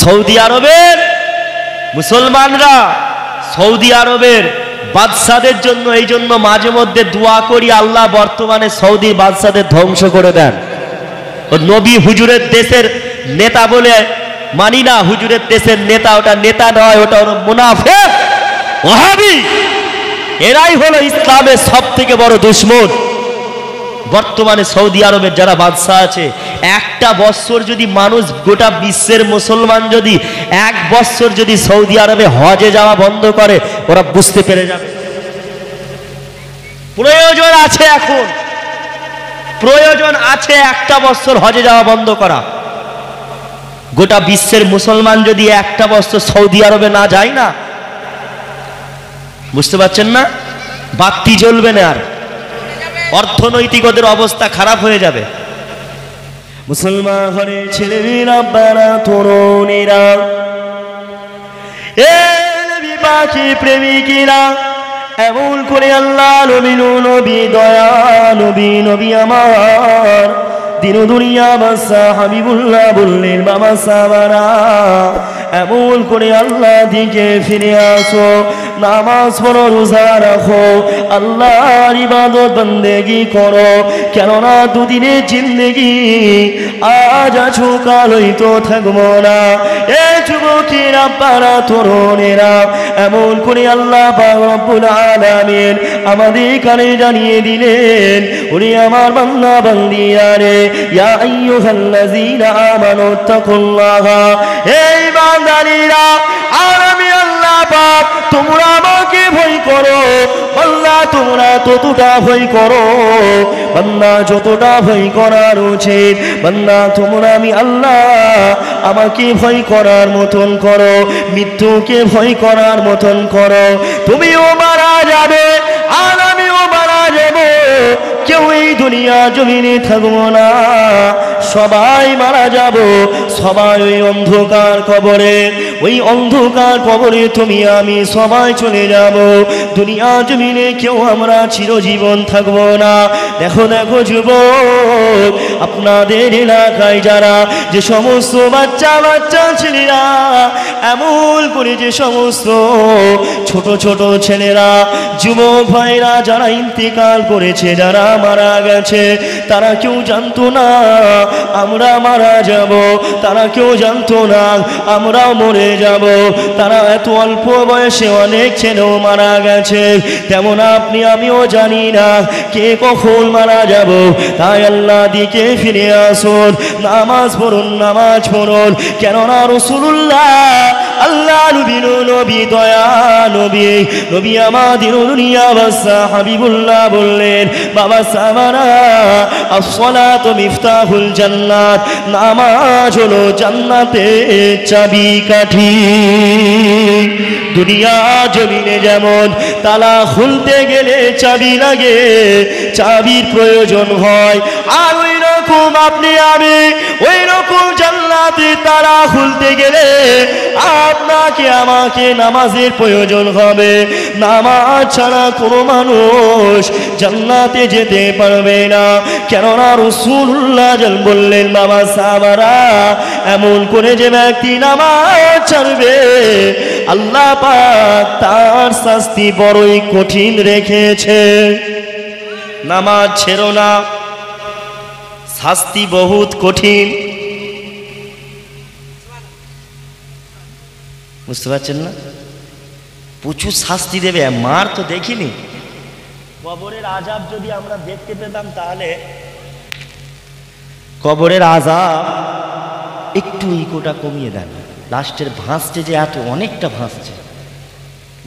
Saudi আরবের মুসলমানরা Saudi আরবের বাদশাদের জন্য এই জন্য মাঝে মধ্যে দোয়া করি, আল্লাহ বর্তমানে সৌদি বাদশাদের ধ্বংস করে দেন। ও নবী হুজুরের দেশের নেতা বলে মানি না, হুজুরের দেশের নেতা, ওটা নেতা নয়, ওটা হলো মুনাফিক ওয়াহাবি। এরাই হলো ইসলামের সব থেকে বড় দুশমন। বর্তমানে সৌদি আরবের যারা বাদশা আছে, একটা বৎসর যদি মানুষ, গোটা বিশ্বের মুসলমান যদি এক বৎসর যদি সৌদি আরবে হজে যাওয়া বন্ধ করে, ওরা বুঝতে পেরে যাবে প্রয়োজন আছে, এখন প্রয়োজন আছে একটা বৎসর হজে যাওয়া বন্ধ করা। গোটা বিশ্বের মুসলমান যদি একটা বৎসর সৌদি আরবে না যায় না, বুঝতে পারছেন না, বাতি জ্বলবে না, আর অর্থনৈতিক ওদের অবস্থা খারাপ হয়ে যাবে। মুসলমান ঘরের ছেলেমেয়েরা, বাবা তরুণীরা, এ নবী পাখি প্রেমিকেরা, এমন করে আল্লাহ নবী নবী দয়া নবী নবী আমার দিন দুনিয়া বাদশা হাবিবুল্লাহ বললেন, বাবা সাহাবারা এমন করে আল্লাহ দিকে ফিরে আসো, নামাজ পড়ো, রোজা রাখো, আল্লাহর ইবাদত বন্দেগি করো, কেননা দুদিনের জিন্দেগি, আজ আছো কাল হয়তো থাকবো না। এ যুবকেরা, পাড়া তরুণেরা, এমন করে আল্লাহ পাক রব্বুল আলামিন আমাদের কানে জানিয়ে দিলেন, ওরে আমার বান্দা বান্দিয়ারে, ইয়া আইয়ুহাল্লাযীনা আমানু তাকুল্লাহা, এই বান্দারা আর আমি আল্লাহ পাক, তোমরা আমাকে ভয় করো। বান্দা তোমরা ততটা ভয় করো, বান্দা যতটা ভয় করার উচিত, বান্দা তোমরা আমি আল্লাহ আমাকে ভয় করার মতন করো, মৃত্যুকে ভয় করার মতন করো। তুমিও মারা যাবে আর আমিও মারা যাব, কেউ এই দুনিয়া জমিনে থাকবো না, সবাই মারা যাব, সবাই ওই অন্ধকার কবরে, ওই অন্ধকার কবরে তুমি আমি সবাই চলে যাব। দুনিয়া জমিনে কেউ আমরা চিরজীবন থাকবো না। দেখো দেখো যুবক, আপনাদের এলাকায় যারা যে সমস্ত বাচ্চা বাচ্চা ছেলেরা, এমন করে যে সমস্ত ছোট ছোট ছেলেরা, যুবক ভাইরা যারা ইন্তেকাল করেছে, যারা মারা গেছে, তারা কেউ জানতো না আমরা মারা যাব, তারা কেউ জানতো না আমরাও মরে যাব। তারা এত অল্প বয়সে অনেক ছেলেও মারা গেছে, তেমন আপনি আমিও জানি না কে কখন মারা যাব। তাই আল্লাহ দিকে ফিরে আসুন, নামাজ পড়ুন, নামাজ পড়ুন, কেননা রাসূলুল্লাহ আল্লাহ নবী নবী দয়া নবী নবী আমাদের দুনিয়া বাদশা হাবিবুল্লাহ বললেন, বাবা সাহাবারা আসসালাতু মিফতাহুল জান্নাত, নামাজ হলো জান্নাতের চাবিকাঠি। দুনিয়া জমিনে যেমন তালা খুলতে গেলে চাবি লাগে, চাবির প্রয়োজন হয়, আর ওই রকম আপনি আমি ওই রকম জান্নাতে তালা খুলতে গেলে আপনাকে আমাকে নামাজের প্রয়োজন হবে। নামাজ ছাড়া কোনো মানুষ জান্নাতে যেতে পারবে না, কেননা রাসূলুল্লাহ বললেন, বাবা সাহাবারা এমন করে যে ব্যক্তি নামাজ ছাড়বে, আল্লাহ পাক তার শাস্তি বড়ই কঠিন রেখেছে। নামাজ ছেড়ো না, শাস্তি বহুত কঠিন। বুঝতে পারছেন না, প্রচুর শাস্তি দেবে, মার তো দেখিনি। কবরের আযাব যদি আমরা দেখতে পেতাম, তাহলে কবরের আযাব একটু ইকোটা কমিয়ে দেন, লাস্টের ভাসছে যে এত অনেকটা ভাসছে,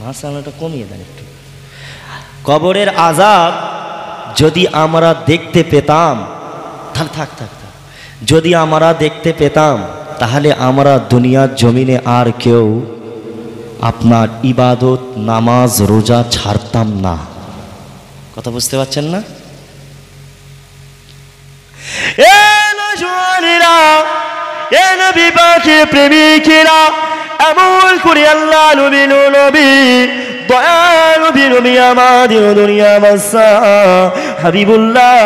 ভাসানোটা কমিয়ে দেন একটু। কবরের আযাব যদি আমরা দেখতে পেতাম, থাক থাক থাক থাক, যদি আমরা দেখতে পেতাম, তাহলে আমরা দুনিয়ার জমিনে আর কেউ আপনার ইবাদত নামাজ রোজা ছাড়তাম না। কথা বুঝতে পারছেন না? এ নজওয়ানেরা, এ নবী পাকের প্রেমিকেরা, এমন করে আল্লাহ নবী নবী দয়াল নবী নবী আমাদের দুনিয়া বাদশা হাবিবুল্লাহ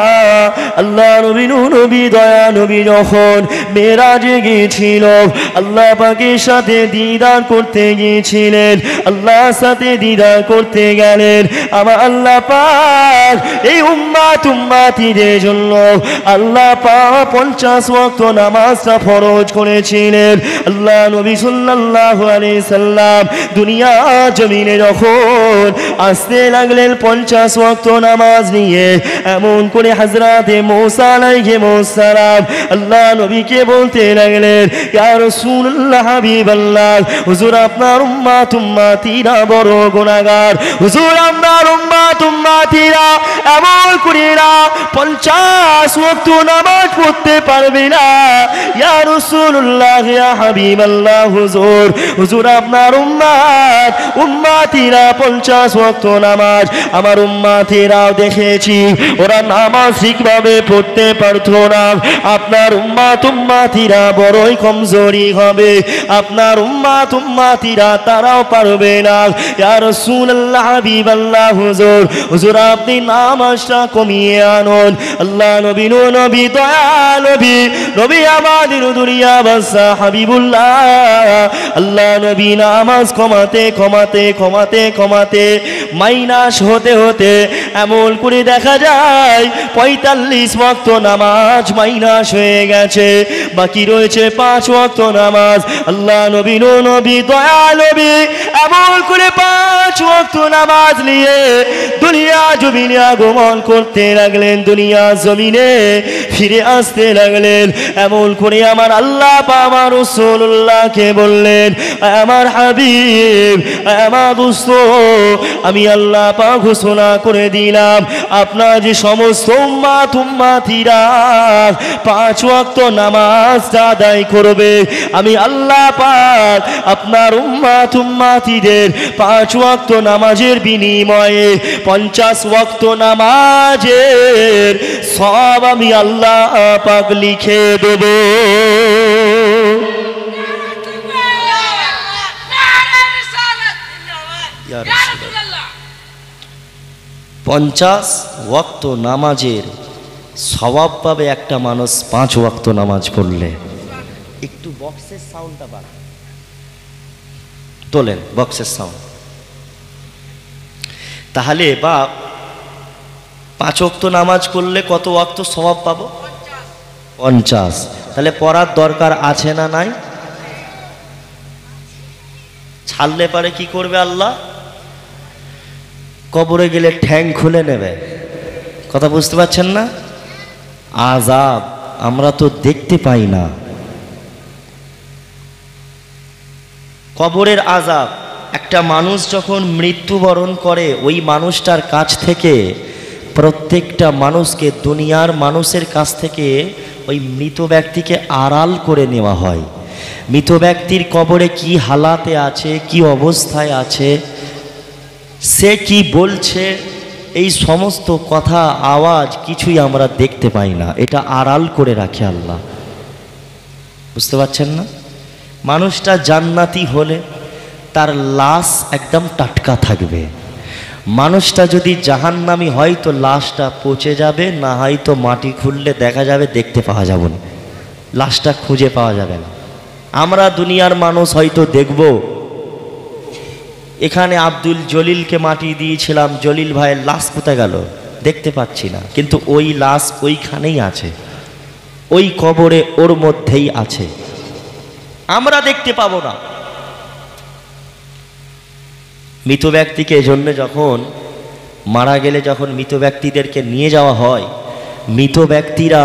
আল্লাহ নবী নবী দয়া নবী যখন মেরাজে গিয়েছিল আল্লাহ পাকের সাথে দিদার করতে গিয়েছিলেন, আল্লাহর সাথে দিদার করতে গেলেন। আমার আল্লাহ পাক এই উম্মাতিদের জন্য আল্লাহ পাক 50 ওয়াক্ত নামাজটা ফরজ করেছিলেন। আল্লাহ নবী সাল্লাল্লাহু আলাইহি সাল্লাম দুনিয়া জমিনে যখন আসতে লাগলেন 50 ওয়াক্ত নামাজ নিয়ে, এমন করে হযরতে মুসা আলাইহিস সালাম আল্লাহ নবীকে বলতে লাগলেন, ইয়া রাসূলুল্লাহ হাবিবাল্লাহ, হুজুর আপনার উম্মাতিরা বড় গুনাহগার, হুজুর আপনার উম্মাতিরা এমন করে 50 ওয়াক্ত নামাজ পড়তে পারবে না। ইয়া রাসূলুল্লাহ ইয়া হাবিবাল্লাহ, হুজুর আপনার উম্মাতিরা 50 ওয়াক্ত নামাজ, আমার উম্মাতিরাও দেখেছি ওরা নামাজ ঠিকভাবে পড়তে পারতো না। আপনার উম্মাতিরা বড়ই কমজোরি হবে, আপনার উম্মাতিরা তারাও পারবে না। ইয়া রাসূলুল্লাহ হাবিবাল্লাহ, হুজুর আপনি নামাজটা কমিয়ে আনুন। আল্লাহ নবী দয়াল নবী আমাদের দুনিয়া বাদশা হাবিবুল্লাহ আল্লাহ নবী নামাজ কমাতে মাইনাস হতে এমন করে দেখা যায় 45 ওয়াক্ত নামাজ মাইনাস হয়ে গেছে, বাকি রয়েছে 5 ওয়াক্ত নামাজ। আল্লাহ নবী দয়াল নবী এমন করে 5 ওয়াক্ত নামাজ নিয়ে দুনিয়া জমিনে আগমন করতে লাগলেন, দুনিয়া জমিনে ফিরে আসতে লাগলেন। এমন করে আমার আল্লাহ আমার রাসূলুল্লাহকে বললেন, আমার হাবিব, আমার দোস্ত, আমি আল্লাহ পাক ঘোষণা করে দিলাম আপনার যে সমস্ত উম্মাতিরা 5 ওয়াক্ত নামাজ আদায় করবে, আমি আল্লাহ পাক আপনার উম্মাতিদের 5 ওয়াক্ত নামাজের বিনিময়ে 50 ওয়াক্ত নামাজের সব আমি আল্লাহ পাক লিখে দেব। 50 ওয়াক্ত নামাজের সওয়াব পাবে একটা মানুষ 5 ওয়াক্ত নামাজ পড়লে। একটু বক্সের সাউন্ডটা বাড়ান, তোলেন বক্সের সাউন্ড। তাহলে বা 5 ওয়াক্ত নামাজ করলে কত ওয়াক্ত সওয়াব পাবো? 50। তাহলে পড়ার দরকার আছে না নাই? ছাড়লে পারে কি করবে আল্লাহ? কবরে গেলে ঠ্যাং খুলে নেবে। কথা বুঝতে পারছেন না? আযাব আমরা তো দেখতে পাই না। কবরের আযাব, একটা মানুষ যখন মৃত্যুবরণ করে ওই মানুষটার কাছ থেকে প্রত্যেকটা মানুষকে, দুনিয়ার মানুষের কাছ থেকে ওই মৃত ব্যক্তিকে আড়াল করে নেওয়া হয়। মৃত ব্যক্তির কবরে কি হালাতে আছে, কি অবস্থায় আছে, সে কি বলছে, এই সমস্ত কথা আওয়াজ কিছুই আমরা দেখতে পাই না, এটা আড়াল করে রাখে আল্লাহ। বুঝতে পারছেন না? মানুষটা জান্নাতি হলে তার লাশ একদম টাটকা থাকবে, মানুষটা যদি জাহান্নামী হয় তো লাশটা পচে যাবে, না হয়তো মাটি খুললে দেখা যাবে, দেখতে পাওয়া যাবে না, লাশটা খুঁজে পাওয়া যাবে না। আমরা দুনিয়ার মানুষ হয়তো দেখব, এখানে আব্দুল জলিলকে মাটি দিয়েছিলাম, জলিল ভাইয়ের লাশ কোথায় গেল দেখতে পাচ্ছি না, কিন্তু ওই লাশ ওইখানেই আছে, ওই কবরে ওর মধ্যেই আছে, আমরা দেখতে পাবো না। মৃত ব্যক্তিকে এজন্য যখন মারা গেলে যখন মৃত ব্যক্তিদেরকে নিয়ে যাওয়া হয়, মৃত ব্যক্তিরা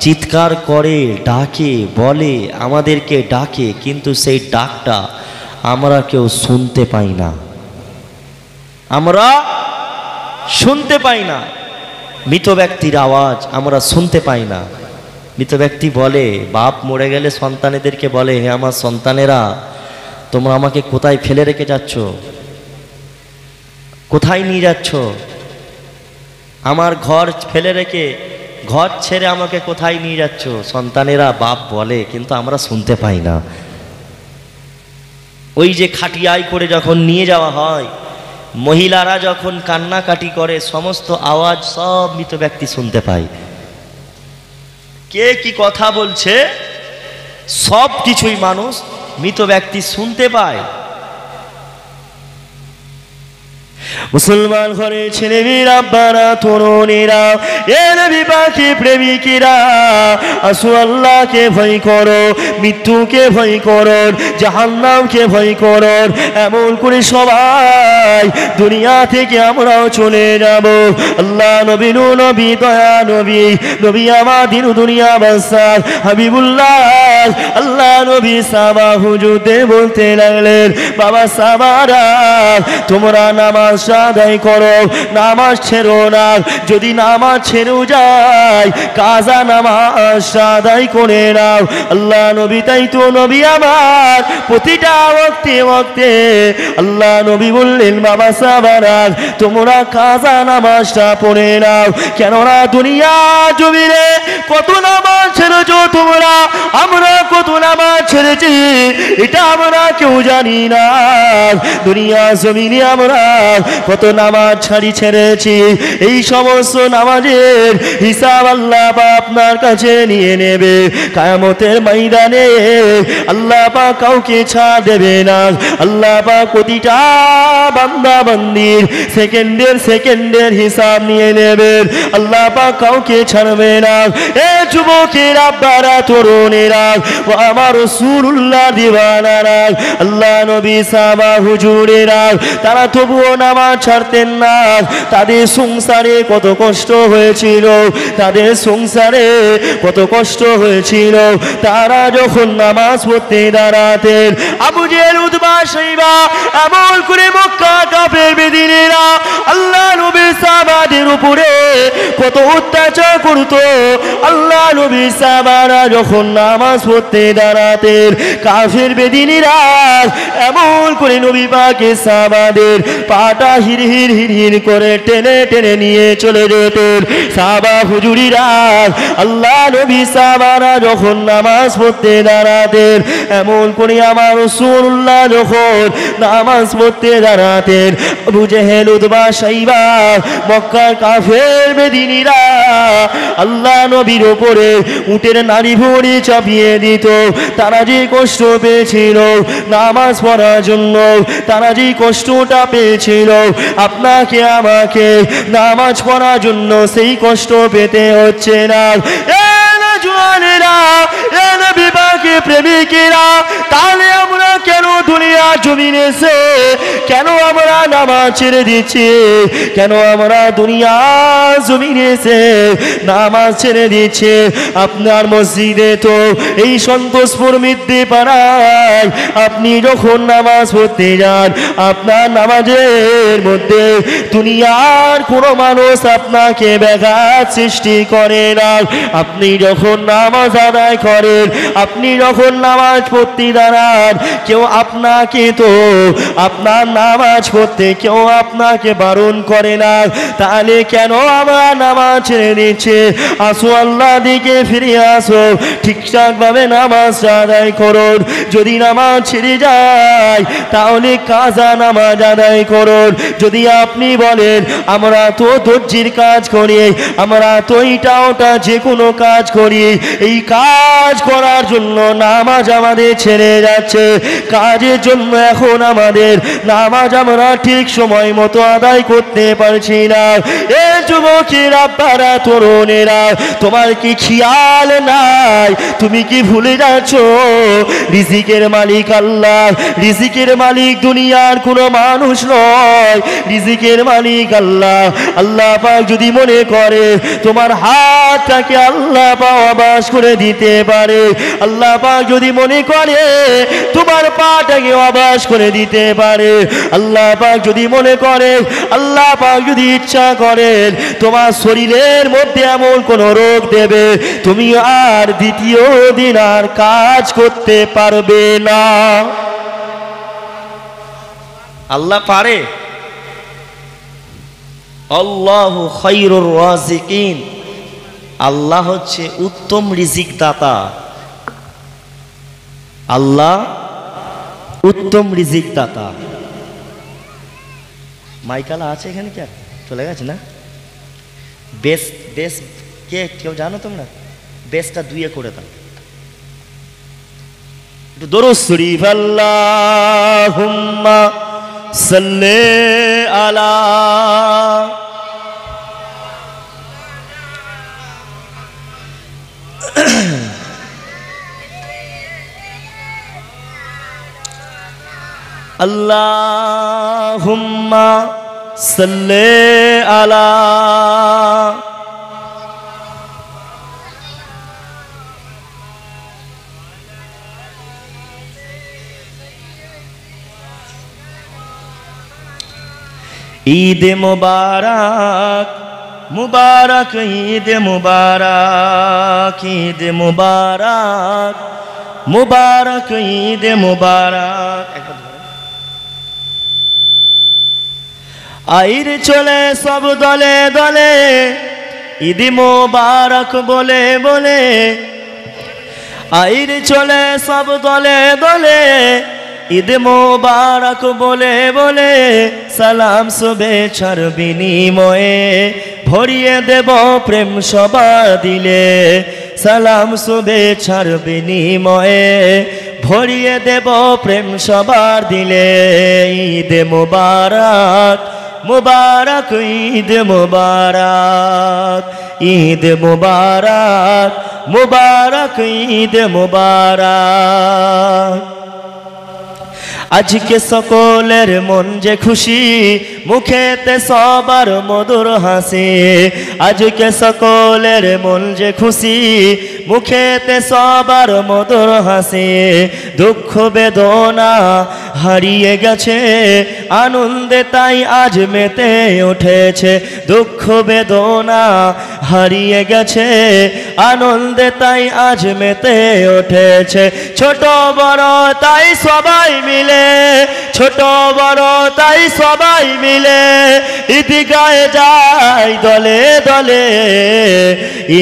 চিৎকার করে, ডাকে, বলে, আমাদেরকে ডাকে, কিন্তু সেই ডাকটা আমরা কেউ শুনতে পাই না, আমরা শুনতে পাই না। মৃত ব্যক্তির আওয়াজ আমরা শুনতে পাই না। মৃত ব্যক্তি বলে, বাপ মরে গেলে সন্তানেদেরকে বলে, হে আমার সন্তানেরা, তোমরা আমাকে কোথায় ফেলে রেখে যাচ্ছ, কোথায় নিয়ে যাচ্ছ, আমার ঘর ফেলে রেখে, ঘর ছেড়ে আমাকে কোথায় নিয়ে যাচ্ছ? সন্তানেরা বাপ বলে, কিন্তু আমরা শুনতে পাই না। ওই যে খাটিয়ায় করে যখন নিয়ে যাওয়া হয়, মহিলারা যখন কান্নাকাটি করে সমস্ত আওয়াজ সব মৃত ব্যক্তি শুনতে পায়। কে কি কথা বলছে সব কিছুই মানুষ মৃত ব্যক্তি শুনতে পায়। মুসলমান ঘরে ছেলেমেয়েরা, আব্বারা, তরুণীরা, এ নবী পাখি প্রেমিকেরা, আসো আল্লাহকে ভয় করো, মৃত্যুকে ভয় করো, জাহান্নামকে ভয় করো। এমন করে সবাই দুনিয়া থেকে আমরাও চলে যাব। আল্লাহ নবী, নবী, দয়া নবী, নবী আমার দিন দুনিয়া বাদশাহ হাবিবুল্লাহ আল্লাহ নবী সাহাবা হুজুরদের বলতে লাগলেন, বাবা সাহাবারা, তোমরা নামাজ আদায় করো, নামাজ ছেড়ো না। যদি নামাজ ছেড়েও যায়, কাজা নামাজ আদায় করে নাও। আল্লাহ নবী, তাই তো নবী আমার প্রতিটা ওয়াক্তে ওয়াক্তে আল্লাহ নবী বললেন, বাবা সাহাবারা, তোমরা কাজা নামাজটা পড়ে নাও। কেননা দুনিয়া জমিনে কত নামাজ ছেড়েছো তোমরা, আমরা কত নামাজ ছেড়েছি এটা আমরা কেউ জানি না। দুনিয়া জমিনে আমরা কত নামাজ ছেড়েছি, এই সমস্ত নামাজের হিসাব আল্লাহ আপনার কাছে নিয়ে নেবে। কিয়ামতের ময়দানে আল্লাহ পাক কাউকে ছাড় দেবে না। আল্লাহ পাক প্রতিটা বান্দা বান্দির সেকেন্ডের হিসাব নিয়ে নেবেন। আল্লাহ পাক কাউকে ছাড়বে না। এ যুবকের আব্বারা, তরুণেরা, ও আমার রাসূলুল্লাহ দিওয়ানারা, আল্লাহ নবী সাহাবা হুজুরেরা, তারা তবুও নামাজ ছাড়তেন না। তাদের সংসারে কত কষ্ট হয়েছিল, তাদের সংসারে কত কষ্ট হয়েছিল। তারা যখন নামাজ পড়তে দাঁড়াতেন, আবু জেহেল, উতবা, শাইবা, এমন করে মক্কা কাফের বেদিনেরা আল্লাহ নবী সাহাবাদের উপরে কত অত্যাচার করত। আল্লাহ নবী সাহাবারা যখন নামাজ পড়তে দাঁড়াতেন, কাফের বেদিনেরা এমন করে নবী পাকের সাহাবাদের পাটা হির হির হির হির করে টেনে টেনে নিয়ে চলে যেতেন। সাহাবা হুজুরিরা আল্লাহ নবী সাহাবারা যখন নামাজ পড়তে দাঁড়াতেন, এমন করে আমার রাসূলুল্লাহ যখন নামাজ পড়তে দাঁড়াতেন, আবু জেহেল, উতবা, শাইবা, মক্কার কাফের বেদিনীরা আল্লাহ নবীর উপরে উটের নাড়ি ভুঁড়ি চাপিয়ে দিত। তারা যে কষ্ট পেয়েছিল নামাজ পড়ার জন্য, তারা যে কষ্টটা পেয়েছিল আপনাকে আমাকে নামাজ পড়ার জন্য, সেই কষ্ট পেতে হচ্ছে না। প্রেমিকেরা, তাহলে আমরা কেন দুনিয়া জমিনে এসে কেন আমরা নামাজ ছেড়ে দিচ্ছি, কেন আমরা দুনিয়া জমিনে এসে নামাজ ছেড়ে দিচ্ছি? আপনার মসজিদে তো এই সন্তোষপুর মিদ্দি পাড়ায় আপনি যখন নামাজ পড়তে যান, আপনার নামাজের মধ্যে দুনিয়ার কোনো মানুষ আপনাকে ব্যাঘাত সৃষ্টি করে না। আপনি যখন নামাজ আদায় করেন, আপনি যখন নামাজ পড়তে দাঁড়ান, কেউ আপনাকে তো আপনার নামাজ পড়তে কেউ আপনাকে বারণ করে না। তাহলে কেন আমরা নামাজ ছেড়ে দিচ্ছি? আসো আল্লাহ দিকে ফিরে আসো, ঠিকঠাক ভাবে নামাজ আদায় করুন। যদি নামাজ ছেড়ে যায় তাহলে কাজা নামাজ আদায় করুন। যদি আপনি বলেন আমরা তো দর্জির কাজ করি, আমরা তো এইটা ওটা যে কোনো কাজ করি, এই কাজ করার জন্য নামাজ আমাদের ছেড়ে যাচ্ছে, কাজের জন্য এখন আমাদের নামাজ আমরা ঠিক সময় মতো আদায় করতে পারছি না। এ যুবকের আব্বারা, তরুণেরা, তোমার কি খেয়াল নাই? তুমি কি ভুলে যাচ্ছ রিজিকের মালিক আল্লাহ? রিজিকের মালিক দুনিয়ার কোনো মানুষ নয়, রিজিকের মালিক আল্লাহ। আল্লাহ পাক যদি মনে করে তোমার হাতটাকে আল্লাহ পাক আবাস করে দিতে পারে, আল্লাহ পাক যদি মনে করে তোমার পাটাকে আবাস করে দিতে পারে, আল্লাহ পাক যদি মনে করে, আল্লাহ পাক যদি ইচ্ছা করেন তোমার শরীরের মধ্যে এমন কোন রোগ দেবে তুমি আর দ্বিতীয় দিন আর কাজ করতে পারবে না। আল্লাহ পারে। আল্লাহু খায়রুর রাজিকিন, আল্লাহ হচ্ছে উত্তম রিজিক দাতা। আল্লাহ উত্তম রিজিক দাতা। মাইকালা আছে এখানে কি আর চলে গেছে না? বেস বেস কে কেউ জানো তোমরা? বেসটা 2 করে দাও একটু। দরুদ শরীফ আল্লাহুম্মা সাল্লি আলা আল্লাহুম্মা সাল্লি আলা ঈদ মুবারক মুবারক ঈদ মুবারক ঈদ মুবারক মুবারক ঈদ মুবারক। আইর চলে সব দলে দলে ঈদ মুবারক বলে বলে, আইর চলে সব দলে দলে ঈদ মুবারক বলে বলে, সালাম শুভেচ্ছার বিনিময়ে ভরিয়ে দেব প্রেম সবার দিলে, সালাম শুভেচ্ছার বিনিময়ে ভরিয়ে দেব প্রেম সবার দিলে। ঈদ মুবারক মুবারক ঈদ মুবারক ঈদ মুবারক মুবারক ঈদ মুবারক। আজকে সকলের মন যে খুশি, মুখেতে সবার মধুর হাসি। আজকে সকলের মন যে খুশি, মুখেতে সবার মধুর হাসি। দুঃখ বেদনা হারিয়ে গেছে, আনন্দে তাই আজ মেতে উঠেছে। দুঃখ বেদনা হারিয়ে গেছে, আনন্দে তাই আজ মেতে উঠেছে। ছোট বড় তাই সবাই মিলে, ছোট বড় তাই সবাই মিলে ঈদগাহে যায় দলে দলে।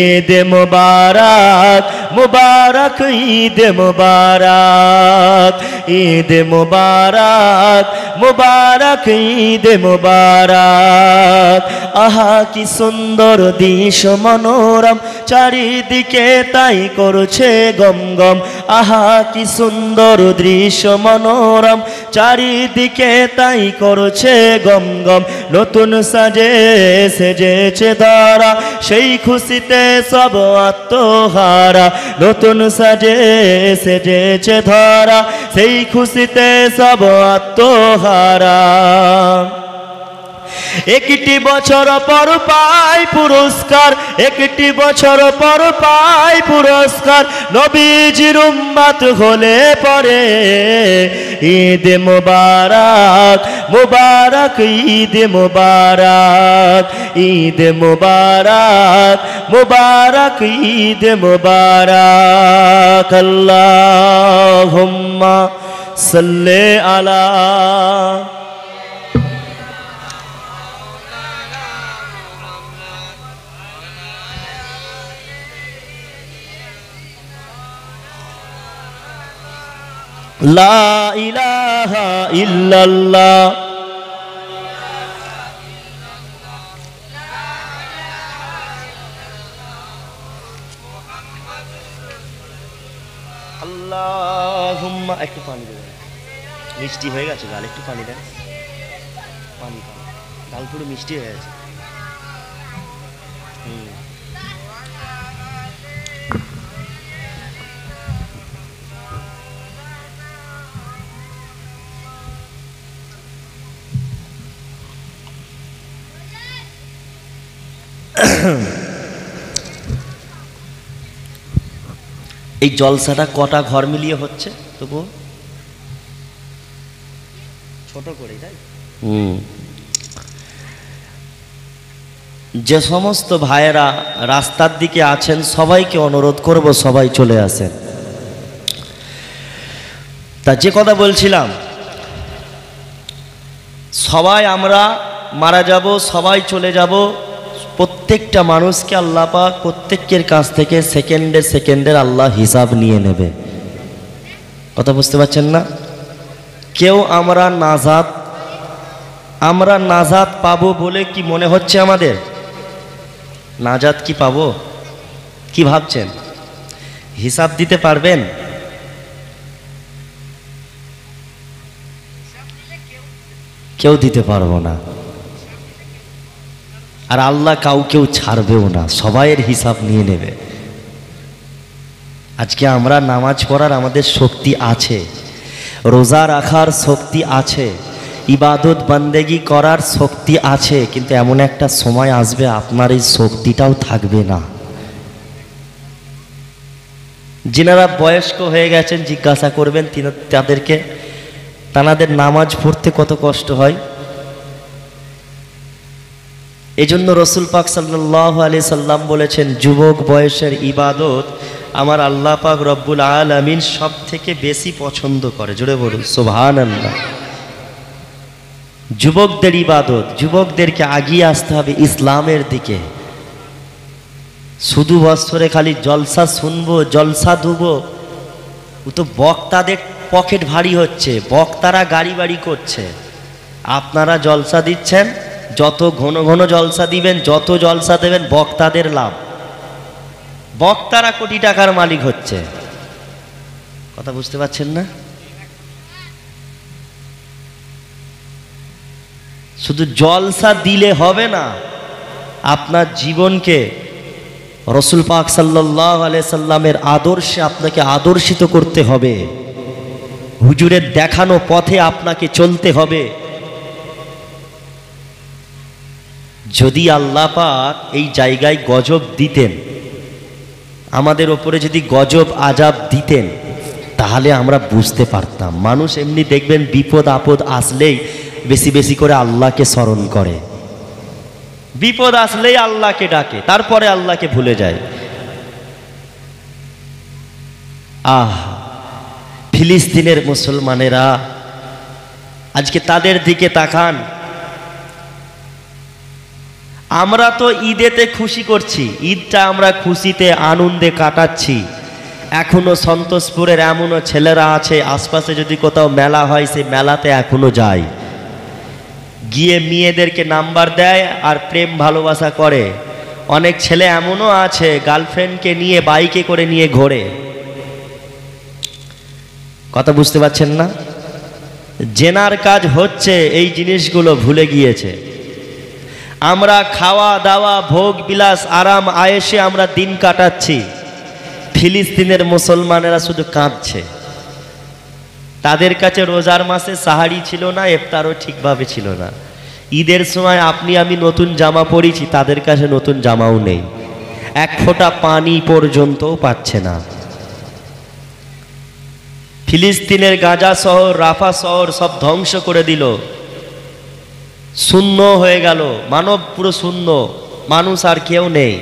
ঈদ মুবারক মুবারক ঈদ মুবারক ঈদ মুবারক মুবারক ঈদ মুবারক। আহা কি সুন্দর দৃশ্য মনোরম, চারিদিকে তাই করছে গম গম। আহা কি সুন্দর দৃশ্য মনোরম, চারিদিকে তাই করছে গম গম। নতুন সাজে সেজেছে ধরা, সেই খুশিতে সব আত্মহারা। নতুন সাজে সেজেছে ধরা, সেই খুশিতে সব আত্মহারা। একটি বছর পর পাই পুরস্কার, একটি বছর পর পাই পুরস্কার। নবীজির উম্মত হলে পরে ঈদ মুবারক মুবারক ঈদ মুবারক ঈদ মুবারক মুবারক ঈদ মুবারক। আল্লাহুম্মা সাল্লি আলা লা ইলাহা ইল্লাল্লাহ। আল্লাহুম্মা একটু পানি দেবেন, মিষ্টি হয়ে গেছে গাল, একটু পানি দেন। পানি পানি গাল পুরো মিষ্টি হয়ে গেছে। এই জলসাটা কটা ঘর মিলিয়ে হচ্ছে তবু ছোট করে, তাই? যে সমস্ত ভাইয়েরা রাস্তার দিকে আছেন সবাইকে অনুরোধ করব সবাই চলে আসেন। তা যে কথা বলছিলাম, সবাই আমরা মারা যাব, সবাই চলে যাব। প্রত্যেকটা মানুষকে আল্লাহ পাক প্রত্যেকের কাছ থেকে সেকেন্ডে সেকেন্ডের আল্লাহ হিসাব নিয়ে নেবে। কথা বুঝতে পারছেন না? কেউ আমরা নাজাত আমরা নাজাত পাবো বলে কি মনে হচ্ছে আমাদের? নাজাত কি পাবো? কি ভাবছেন? হিসাব দিতে পারবেন? কেউ দিতে পারবো না। আর আল্লাহ কাউকেও ছাড়বেও না, সবাইয়ের হিসাব নিয়ে নেবে। আজকে আমরা নামাজ পড়ার আমাদের শক্তি আছে, রোজা রাখার শক্তি আছে, ইবাদত বান্দেগি করার শক্তি আছে, কিন্তু এমন একটা সময় আসবে আপনার এই শক্তিটাও থাকবে না। যিনারা বয়স্ক হয়ে গেছেন জিজ্ঞাসা করবেন তাদেরকে, তাদের নামাজ পড়তে কত কষ্ট হয়। এজন্য রসুল পাক সাল্লাল্লাহু আলাইহি সাল্লাম বলেছেন, যুবক বয়সের ইবাদত আমার আল্লাহ পাক রব্বুল আলামিন সব থেকে বেশি পছন্দ করে। জোরে বলুন সুবহানাল্লাহ। যুবকদের ইবাদত, যুবকদেরকে আগিয়ে আসতে হবে ইসলামের দিকে। শুধু বছরে খালি জলসা শুনবো, জলসা দুবো, ও তো বক্তাদের পকেট ভারী হচ্ছে, বক্তারা গাড়ি বাড়ি করছে। আপনারা জলসা দিচ্ছেন, যত ঘন ঘন জলসা দিবেন, যত জলসা দেবেন বক্তাদের লাভ। বক্তারা কোটি টাকার মালিক হচ্ছে। কথা বুঝতে পারছেন না? শুধু জলসা দিলে হবে না, আপনার জীবনকে রসুল পাক সাল্লাল্লাহু আলাইহি সাল্লামের আদর্শে আপনাকে আদর্শিত করতে হবে। হুজুরের দেখানো পথে আপনাকে চলতে হবে। যদি আল্লাহ পাক এই জায়গায় গজব দিতেন, আমাদের ওপরে যদি গজব আজাব দিতেন, তাহলে আমরা বুঝতে পারতাম। মানুষ এমনি দেখবেন বিপদ আপদ আসলেই বেশি বেশি করে আল্লাহকে স্মরণ করে, বিপদ আসলেই আল্লাহকে ডাকে, তারপরে আল্লাহকে ভুলে যায়। ফিলিস্তিনের মুসলমানেরা আজকে তাদের দিকে তাকান। আমরা তো ঈদেতে খুশি করছি, ঈদটা আমরা খুশিতে আনন্দে কাটাচ্ছি। এখনো সন্তোষপুরের এমনও ছেলেরা আছে, আশপাশে যদি কোথাও মেলা হয় সেই মেলাতে এখনো যায়, গিয়ে মেয়েদেরকে নাম্বার দেয় আর প্রেম ভালোবাসা করে। অনেক ছেলে এমনও আছে গার্লফ্রেন্ডকে নিয়ে বাইকে করে নিয়ে ঘোরে। কথা বুঝতে পারছেন না? জেনার কাজ হচ্ছে, এই জিনিসগুলো ভুলে গিয়েছে। আমরা খাওয়া দাওয়া ভোগ বিলাস আরাম আয়েশে আমরা দিন কাটাচ্ছি। ফিলিস্তিনের মুসলমানেরা শুধু কাঁদছে। তাদের কাছে রোজার মাসে সাহারি ছিল না, ইফতারও ঠিকভাবে ছিল না। ঈদের সময় আপনি আমি নতুন জামা পরেছি, তাদের কাছে নতুন জামাও নেই, এক ফোঁটা পানি পর্যন্তও পাচ্ছে না। ফিলিস্তিনের গাজা শহর, রাফা শহর সব ধ্বংস করে দিল, শূন্য হয়ে গেল, মানব পুরো শূন্য, মানুষ আর কেউ নেই।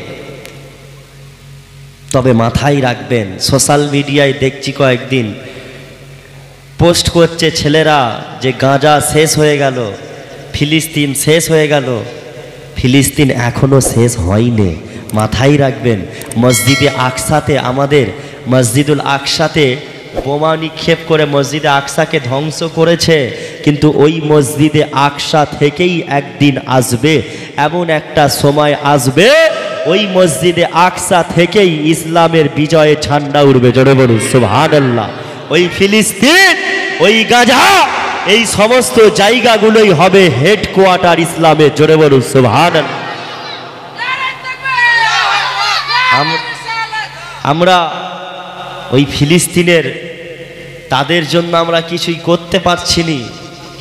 তবে মাথায় রাখবেন, সোশ্যাল মিডিয়ায় দেখছি কয়েকদিন পোস্ট করছে ছেলেরা যে গাজা শেষ হয়ে গেল, ফিলিস্তিন শেষ হয়ে গেল। ফিলিস্তিন এখনো শেষ হয়নি, মাথায় রাখবেন। মসজিদে আকসাতে, আমাদের মসজিদুল আকসাতে বোমা নিক্ষেপ করে মসজিদে আকসাকে ধ্বংস করেছে, কিন্তু ওই মসজিদে আকসা থেকেই একদিন আসবে, এমন একটা সময় আসবে ওই মসজিদে আকসা থেকেই ইসলামের বিজয়ের ঝান্ডা উঠবে। জোরে বলুন সুবহানাল্লাহ। ওই ফিলিস্তিন, ওই গাজা, এই সমস্ত জায়গাগুলোই হবে হেডকোয়ার্টার ইসলামের। জোরে বলুন সুবহানাল্লাহ। আমরা ওই ফিলিস্তিনের, তাদের জন্য আমরা কিছুই করতে পারছি না।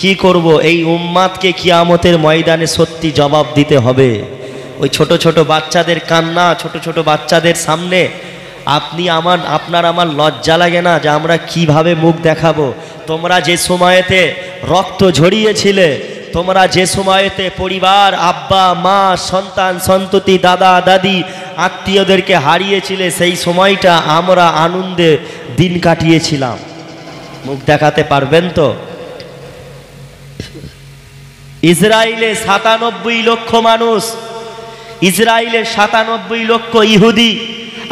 কি করব? এই উম্মাদকে কিয়ামতের ময়দানে সত্যি জবাব দিতে হবে। ওই ছোট ছোট বাচ্চাদের কান্না, ছোট ছোট বাচ্চাদের সামনে আপনার আমার লজ্জা লাগে না যে আমরা কিভাবে মুখ দেখাবো? তোমরা যে সময়েতে রক্ত ঝরিয়েছিলে, তোমরা যে সময়েতে পরিবার, আব্বা মা, সন্তান সন্ততি, দাদা দাদি, আত্মীয়দেরকে হারিয়েছিলে, সেই সময়টা আমরা আনন্দে দিন কাটিয়েছিলাম। মুখ দেখাতে পারবেন তো? ইসরায়েলে ৯৭ লক্ষ মানুষ, ইসরায়েলে ৯৭ লক্ষ ইহুদি,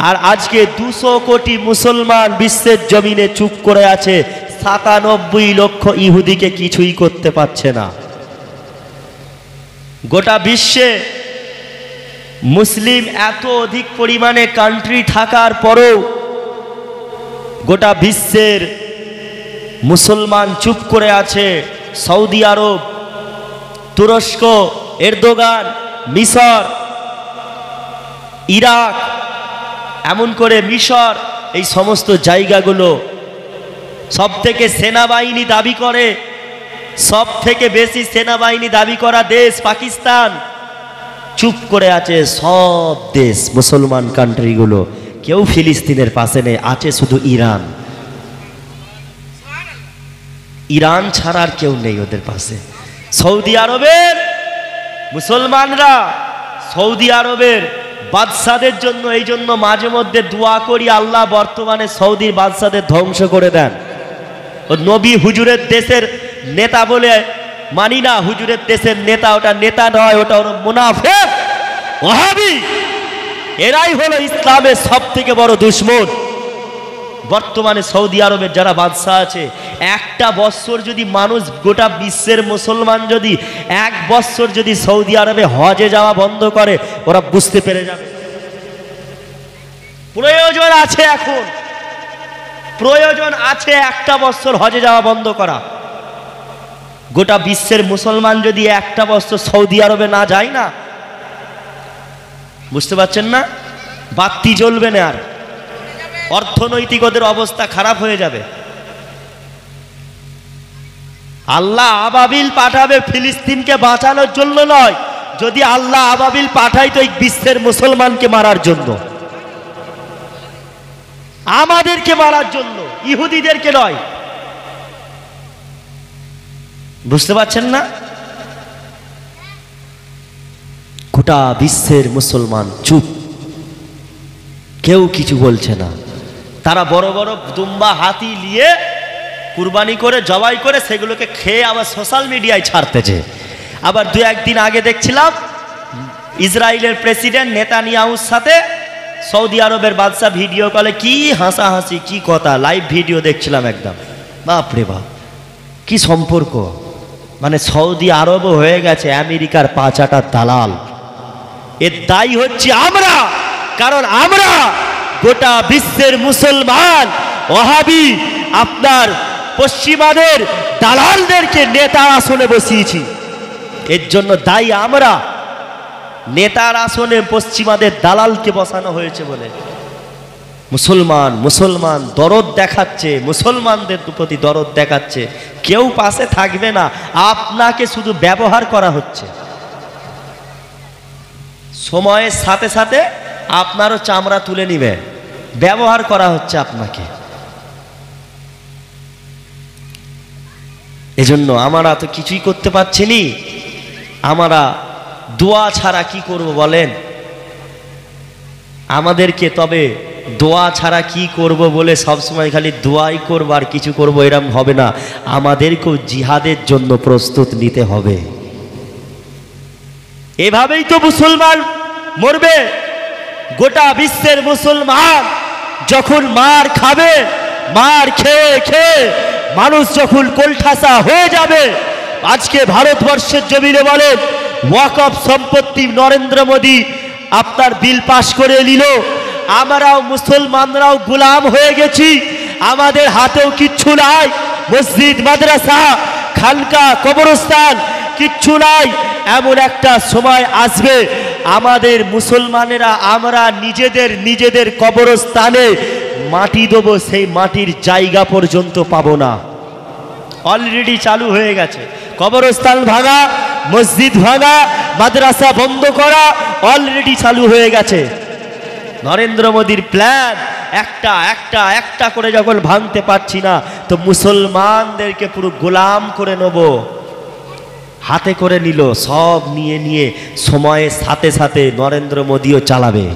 আর আজকে ২০০ কোটি মুসলমান বিশ্বের জমিনে চুপ করে আছে। ৯৭ লক্ষ ইহুদিকে কিছুই করতে পারছে না। গোটা বিশ্বে মুসলিম এত অধিক পরিমাণে কান্ট্রি থাকার পরেও গোটা বিশ্বের মুসলমান চুপ করে আছে। সৌদি আরব, তুরস্ক, এরদোগান, মিশর, ইরাক, এমন করে মিশর, এই সমস্ত জায়গাগুলো সব থেকে সেনাবাহিনী দাবি করে, সব থেকে বেশি সেনাবাহিনী দাবি করা দেশ পাকিস্তান, চুপ করে আছে সব দেশ মুসলমান কান্ট্রিগুলো। কেউ ফিলিস্তিনের পাশে নেই, আছে শুধু ইরান। ইরান ছাড়া আর কেউ নেই ওদের পাশে। সৌদি আরবের মুসলমানরা সৌদি আরবের বাদশাদের জন্য, এই জন্য মাঝে মধ্যে দোয়া করি আল্লাহ বর্তমানে সৌদির বাদশাদের ধ্বংস করে দেন। ও নবী হুজুরের দেশের নেতা বলে মানি না, হুজুরের দেশের নেতা, ওটা নেতা নয়, ওটা হলো মুনাফিক, ওয়াহাবি। এরাই হলো ইসলামের সব থেকে বড় দুশমন। বর্তমানে সৌদি আরবের যারা বাদশাহ আছে, একটা বৎসর যদি মানুষ, গোটা বিশ্বের মুসলমান যদি এক বৎসর যদি সৌদি আরবে হজে যাওয়া বন্ধ করে, ওরা বুঝতে পেরে যাবে প্রয়োজন আছে, এখন প্রয়োজন আছে একটা বৎসর হজে যাওয়া বন্ধ করা। গোটা বিশ্বের মুসলমান যদি একটা বৎসর সৌদি আরবে না যায় না, বুঝতে পারছেন না, বাতি জ্বলবে না, আর অর্থনৈতিক ওদের অবস্থা খারাপ হয়ে যাবে। আল্লাহ আবাবিল পাঠাবে ফিলিস্তিনকে বাঁচানোর জন্য নয়, যদি আল্লাহ আবাবিল পাঠায় তো এই বিশ্বের মুসলমানকে মারার জন্য, আমাদেরকে মারার জন্য, ইহুদিদেরকে নয়। বুঝতে পারছেন না? গোটা বিশ্বের মুসলমান চুপ, কেউ কিছু বলছে না। তারা বড় বড় দুম্বা হাতি নিয়ে কুরবানি করে জবাই করে সেগুলোকে খেয়ে আবার সোশ্যাল মিডিয়ায় ছাড়তেছে। আবার দু একদিন আগে দেখছিলাম ইসরায়েলের প্রেসিডেন্ট নেতানিয়াহুর সাথে সৌদি আরবের বাদশা ভিডিও কলে, কি হাসাহাসি, কি কথা, লাইভ ভিডিও দেখছিলাম একদম। বাপরে বাপ, কি সম্পর্ক! মানে সৌদি আরবও হয়ে গেছে আমেরিকার পাঁচাটার দালাল। এর দায়ী হচ্ছে আমরা, কারণ আমরা গোটা বিশ্বের মুসলমান ওয়াহাবি আপনার পশ্চিমাদের দালালদেরকে নেতার আসনে বসিয়েছি। এর জন্য দায়ী আমরা। নেতার আসনে পশ্চিমাদের দালালকে বসানো হয়েছে বলে মুসলমান দরদ দেখাচ্ছে, মুসলমানদের প্রতি দরদ দেখাচ্ছে, কেউ পাশে থাকবে না, আপনাকে শুধু ব্যবহার করা হচ্ছে। সময়ের সাথে সাথে আপনারও চামড়া তুলে নিবে, ব্যবহার করা হচ্ছে আপনাকে। এজন্য আমরা তো কিছুই করতে পারছি নি, আমরা দোয়া ছাড়া কি করব বলেন? আমাদেরকে তবে দোয়া ছাড়া কি করব বলে সবসময় খালি দোয়াই করব আর কিছু করব এরকম হবে না, আমাদেরকেও জিহাদের জন্য প্রস্তুত নিতে হবে। এভাবেই তো মুসলমান মরবে। গোটা বিশ্বের মুসলমান যখন মার খাবে, মার খেয়ে খেয়ে মানুষ যখন কোলঠাসা হয়ে যাবে, আজকে ভারতবর্ষের জমিনে বলেন ওয়াকফ সম্পত্তি নরেন্দ্র মোদী আপনার বিল পাশ করে নিল, আমরাও মুসলমানরাও গোলাম হয়ে গেছি, আমাদের হাতেও কিচ্ছু নাই, মসজিদ মাদ্রাসা খানকা কবরস্থান কিচ্ছু নাই। এমন একটা সময় আসবে আমাদের মুসলমানেরা আমরা নিজেদের কবরস্থানে মাটি দেবো, সেই মাটির জায়গা পর্যন্ত পাবো না। অলরেডি চালু হয়ে গেছে, কবরস্থান ভাঙা, মসজিদ ভাঙা, মাদ্রাসা বন্ধ করা অলরেডি চালু হয়ে গেছে। নরেন্দ্র মোদীর প্ল্যান একটা একটা একটা করে যখন ভাঙতে পারছি না, তো মুসলমানদেরকে পুরো গোলাম করে নেব, হাতে করে নিল, সব নিয়ে নিয়ে সময়ের সাথে সাথে নরেন্দ্র মোদীও চালাবে।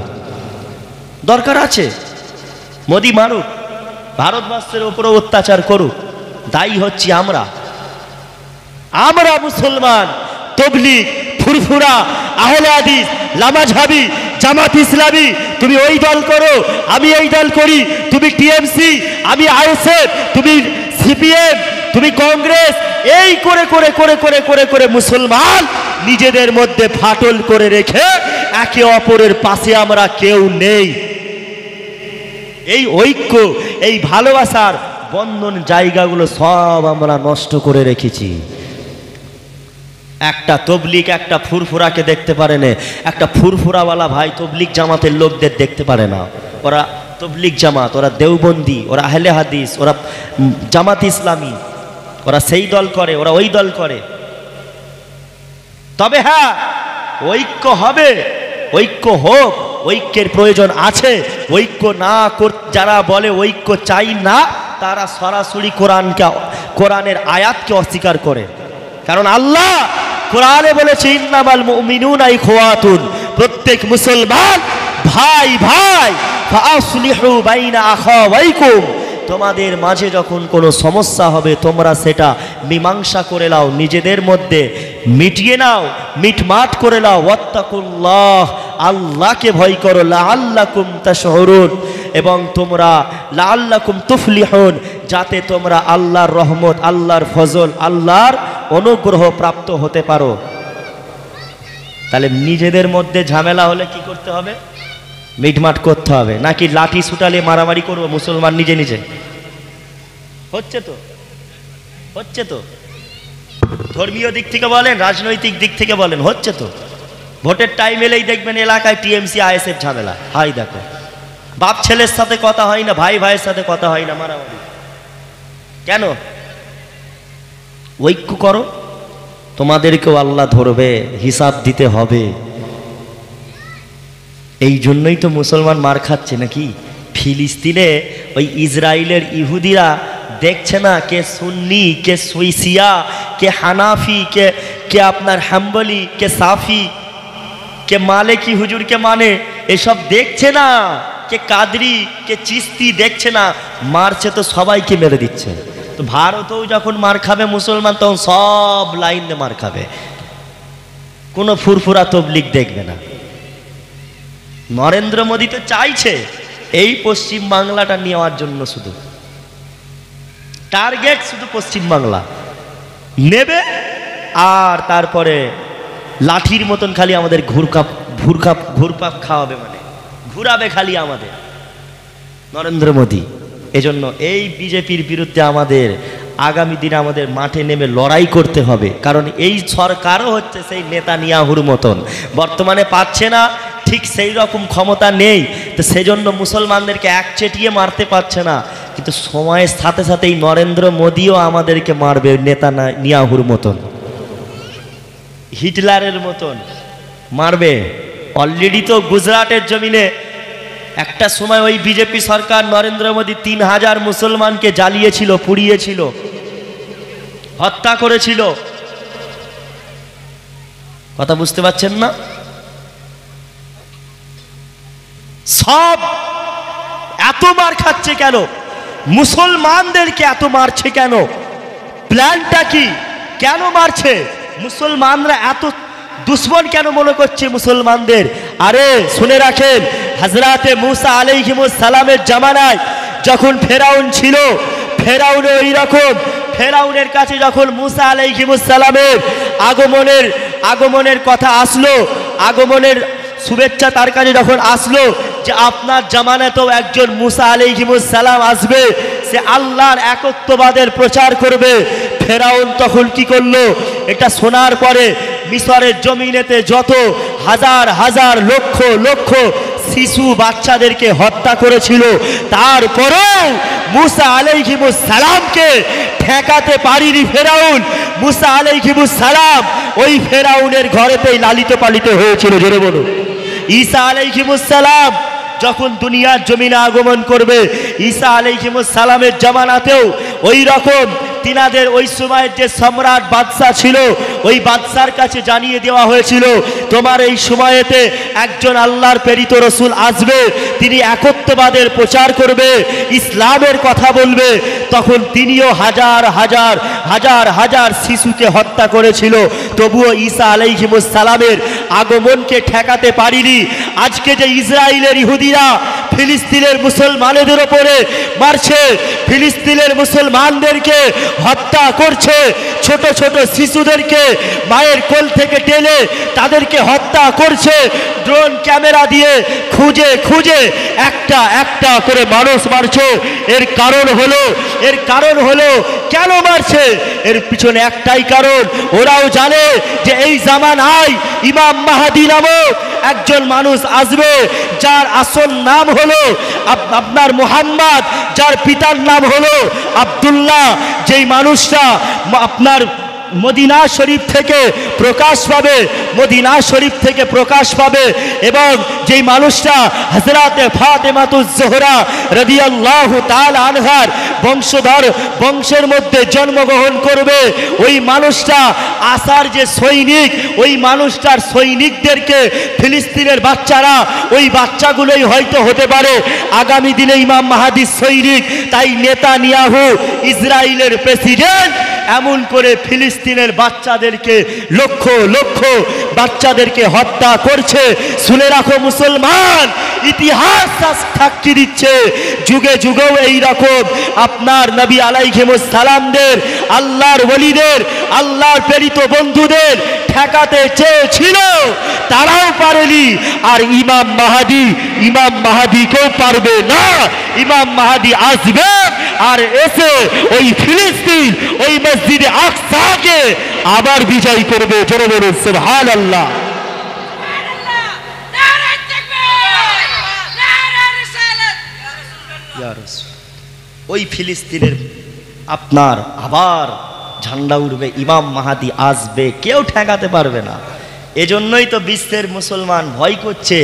দরকার আছে মোদী মারুক, ভারতবর্ষের উপরে অত্যাচার করুক, দায়ী হচ্ছি আমরা। আমরা মুসলমান, তবলিগ, ফুরফুরা, আহলে হাদিস, লামাজহাবি, জামাত ইসলামী, তুমি ওই দল করো আমি এই দল করি, তুমি টিএমসি আমি আইএসএফ, তুমি সিপিএম তুমি কংগ্রেস, এই করে করে করে করে করে করে মুসলমান নিজেদের মধ্যে ফাটল করে রেখে একে অপরের পাশে আমরা কেউ নেই। এই ঐক্য, এই ভালোবাসার বন্ধন জায়গাগুলো সব আমরা নষ্ট করে রেখেছি। একটা তবলিগ একটা ফুরফুরাকে দেখতে পারে না, একটা ফুরফুরাওয়ালা ভাই তবলিগ জামাতের লোকদের দেখতে পারে না। ওরা তবলিগ জামাত, ওরা দেওবন্দি, ওরা আহলে হাদিস, ওরা জামাত ইসলামী, ওরা সেই দল করে, ওরা ওই দল করে। তবে হ্যাঁ, ঐক্য হবে, ঐক্য হোক, ঐক্যের প্রয়োজন আছে। ঐক্য না যারা বলে ঐক্য চাই না, তারা সরাসরি কোরআনের আয়াতকে অস্বীকার করে। কারণ আল্লাহ কোরআনে বলেছে ইন্নামাল মুমিনুনা ইখওয়াতুন, প্রত্যেক মুসলমান ভাই ভাই, ফাসলিহু বাইনা আখাওয়াইকুম, তোমাদের মাঝে যখন কোনো সমস্যা হবে তোমরা সেটা মীমাংসা করে নাও, নিজেদের মধ্যে মিটিয়ে নাও, মিটমাট করে নাও। ওয়াত্তাকুল্লাহ, আল্লাহকে ভয় করো, লাআল্লাকুম তাশউরুন, এবং তোমরা লাআল্লাকুম তুফলিহুন, যাতে তোমরা আল্লাহর রহমত, আল্লাহর ফজল, আল্লাহর অনুগ্রহ প্রাপ্ত হতে পারো। তাহলে নিজেদের মধ্যে ঝামেলা হলে কি করতে হবে? মিটমাট করতে হবে, নাকি লাঠি ছুটালে মারামারি করবো মুসলমান নিজে নিজে? হচ্ছে তো, হচ্ছে তো। ধর্মীয় দিক থেকে বলেন, রাজনৈতিক দিক থেকে বলেন, হচ্ছে তো। ভোটের টাইম এলেই দেখবেন এলাকায় টিএমসি আইএসএফ ঝামেলা। হাই দেখো, বাপ ছেলের সাথে কথা হয় না, ভাই ভাইয়ের সাথে কথা হয় না, মারামারি কেন? ঐক্য করো, তোমাদেরকেও আল্লাহ ধরবে, হিসাব দিতে হবে। এই জন্যই তো মুসলমান মার খাচ্ছে নাকি? ফিলিস্তিনে ওই ইসরায়েলের ইহুদিরা দেখছে না কে সুন্নি, কে সুইসিয়া, কে হানাফি, কে আপনার হাম্বলি, কে সাফি, কে মালিকি হুজুরকে মানে, এসব দেখছে না। কে কাদরি, কে চিস্তি দেখছে না, মারছে তো সবাইকে মেরে দিচ্ছে। তো ভারতেও যখন মার খাবে মুসলমান, তখন সব লাইন দিয়ে মার খাবে, কোনো ফুরফুরা তবলিগ দেখবে না। নরেন্দ্র মোদী তো চাইছে এই পশ্চিম বাংলাটা নেওয়ার জন্য, শুধু টার্গেট শুধু পশ্চিম বাংলা নেবে, আর তারপরে লাঠির মতন খালি আমাদের ঘুরপাক খাওয়াবে, মানে ঘুরাবে খালি আমাদের নরেন্দ্র মোদী। এজন্য এই বিজেপির বিরুদ্ধে আমাদের আগামী দিনে আমাদের মাঠে নেমে লড়াই করতে হবে। কারণ এই সরকারও হচ্ছে সেই নেতানিয়াহুর মতন, বর্তমানে পাচ্ছে না, ঠিক সেই রকম ক্ষমতা নেই, তো সেজন্য মুসলমানদেরকে একচেটিয়ে মারতে পারছে না। কিন্তু সময়ের সাথে সাথে এই নরেন্দ্র মোদীও আমাদেরকে মারবে নেতানিয়াহুর মতন, হিটলারের মতন মারবে। অলরেডি তো গুজরাটের জমিনে একটা সময় ওই বিজেপি সরকার, নরেন্দ্র মোদী 3000 মুসলমানকে জ্বালিয়েছিল, পুড়িয়েছিল, হত্যা করেছিল। কথা বুঝতে পারছেন না? সব এত মার খাচ্ছে কেন? মুসলমানদেরকে এত মারছে কেন? প্ল্যানটা কি? কেন মারছে? মুসলমানরা এত দুশ্মন কেন মনে করছে মুসলমানদের? আরে শুনে রাখেন, হযরতে মুসা আলাইহিস সালামের জামানায় যখন ফেরাউন ছিল, ফেরাউনে ওই রকম, ফেরাউনের কাছে যখন মুসা আলাইহিস সালামের আগমনের কথা আসলো, আগমনের শুভেচ্ছা তার কাছে যখন আসলো যে আপনার জামানাতেও একজন মুসা আলাইহিস সালাম আসবে, সে আল্লাহর একত্ববাদের প্রচার করবে, ফেরাউন তখন কি করলো? এটা শোনার পরে মিশরের জমিনেতে যত হাজার হাজার লক্ষ লক্ষ শিশু বাচ্চাদেরকে হত্যা করেছিল, তারপরেও মুসা আলাইহিস সালামকে ঠেকাতে পারিনি ফেরাউন। মুসা আলাইহিস সালাম ওই ফেরাউনের ঘরেতেই লালিত পালিত হয়েছিল। জোরে বলো। ঈসা আলাইহিস সালাম যখন দুনিয়ার জমিনে আগমন করবে, ঈসা আলাইহিস সালামের জামানাতেও ওই রকম তিনাদের ওই সময়ের যে সম্রাট বাদশা ছিল, ওই বাদশার কাছে জানিয়ে দেওয়া হয়েছিল তোমার এই সময়েতে একজন আল্লাহর প্রেরিত রসুল আসবে, তিনি একত্ববাদের প্রচার করবে, ইসলামের কথা বলবে। তখন তিনিও হাজার হাজার হাজার হাজার শিশুকে হত্যা করেছিল, তবুও ঈসা আলাইহিস সালামের আগমনকে ঠেকাতে পারিনি। আজকে যে ইসরায়েলের ইহুদিরা ফিলিস্তিনের মুসলমানদের উপরে মারছে, ফিলিস্তিনের মুসলমানদেরকে হত্যা করছে, ছোট ছোট শিশুদেরকে মায়ের কোল থেকে টেনে তাদেরকে হত্যা করছে, ড্রোন ক্যামেরা দিয়ে খুঁজে খুঁজে একটা একটা করে মানুষ মারছে। এর কারণ হলো কেন মারছে? এর পিছনে একটাই কারণ, ওরাও জানে যে এই জামানায় ইমাম মাহদী নামক একজন মানুষ আসবে, যার আসল নাম হলো আপনার মুহাম্মদ, যার পিতার নাম হলো আব্দুল্লাহ। যেই মানুষটা আপনার মদিনা শরীফ থেকে প্রকাশ পাবে এবং যেই মানুষটা হযরতে ফাতেমাতুজ জোহরা রাদিয়াল্লাহু তাআলা আনহার বংশের মধ্যে জন্মগ্রহণ করবে, ওই মানুষটা আসার যে সৈনিক, ওই মানুষটার সৈনিকদেরকে ফিলিস্তিনের বাচ্চারা, ওই বাচ্চাগুলোই হয়তো হতে পারে আগামী দিনে ইমাম মাহদীর সৈনিক। তাই নেতানিয়াহু ইসরায়েলের প্রেসিডেন্ট এমন করে ফিলিস্তিনের বাচ্চাদেরকে লক্ষ লক্ষ বাচ্চাদেরকে হত্যা করছে। শুনে রাখো মুসলমান, ইতিহাস সাক্ষী দিচ্ছে যুগে যুগেও এই রকম আপনার নবী আলাইহিস সালামদের, আল্লাহর ওলিদের, আল্লাহর প্রেরিত বন্ধুদের ঠেকাতে চেয়েছিল, তারাও পারেনি। আর ইমাম মাহদীকেও পারবে না। ইমাম মাহদী আসবে আর এসে ওই ফিলিস্তিন, ওই মসজিদে আকসাকে আবার বিজয় করবে। জোরে বলুন সুবহানাল্লাহ। ওই ফিলিস্তিনের আপনার আবার ঝান্ডা উঠবে, ইমাম মাহদী আসবে, কেউ ঠেকাতে পারবে না। এজন্যই তো বিশ্বের মুসলমান ভয় করছে,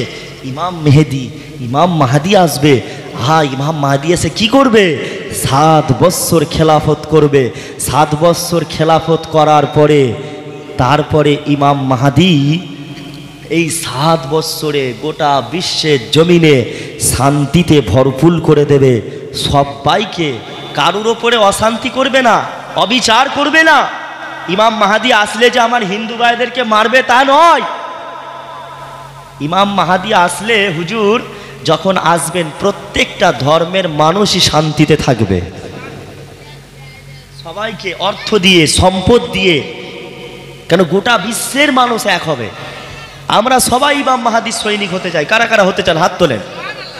ইমাম মাহদী আসবে। হ্যাঁ, ইমাম মাহদী এসে কি করবে? 7 বছর খেলাফত করবে। 7 বছর খেলাফত করার পরে তারপরে ইমাম মাহদী এই 7 বছরে গোটা বিশ্বের জমিনে শান্তিতে ভরপুর করে দেবে সবাইকে। কারুর ওপরে অশান্তি করবে না, অবিচার করবে না। ইমাম মাহদী আসলে যে আমার হিন্দু ভাইদেরকে মারবে তা নয়। ইমাম মাহদী আসলে হুজুর যখন আসবেন প্রত্যেকটা ধর্মের মানুষই শান্তিতে থাকবে, সবাইকে অর্থ দিয়ে, সম্পদ দিয়ে, কেন গোটা বিশ্বের মানুষ এক হবে। আমরা সবাই ইমাম মাহদীর সৈনিক হতে চাই। কারা কারা হতে চান? হাত তোলেন।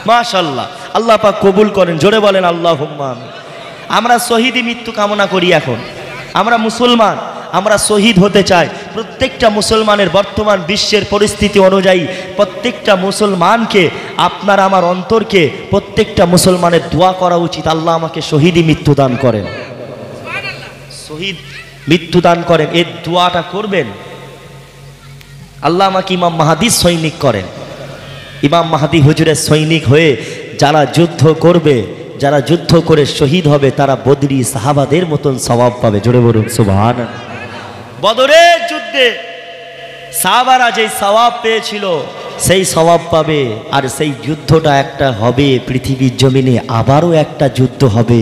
মাশাআল্লাহ, আল্লাহ পাক কবুল করেন। জোরে বলেন আল্লাহুম্মা আমিন। আমরা শহীদি মৃত্যু কামনা করি। এখন আমরা মুসলমান, আমরা শহীদ হতে চাই। প্রত্যেকটা মুসলমানের বর্তমান বিশ্বের পরিস্থিতি অনুযায়ী প্রত্যেকটা মুসলমানকে, আপনার আমার অন্তরকে প্রত্যেকটা মুসলমানের দোয়া করা উচিত, আল্লাহ আমাকে শহীদি মৃত্যু দান করেন, শহীদ মৃত্যু দান করেন। এই দোয়াটা করবেন, আল্লাহ আমাকে ইমাম মাহদীর সৈনিক করেন। ইমাম মাহদী হুজুরের সৈনিক হয়ে যারা যুদ্ধ করবে, যারা যুদ্ধ করে শহীদ হবে, তারা বদরি সাহাবাদের মতন সওয়াব পাবে। জোরে বলুন সুবহানাল্লাহ। বদরের যুদ্ধে সাহাবারা যেই সওয়াব পেয়েছিল সেই সওয়াব পাবে। আর সেই যুদ্ধটা একটা হবে পৃথিবীর জমিনে, আবারও একটা যুদ্ধ হবে,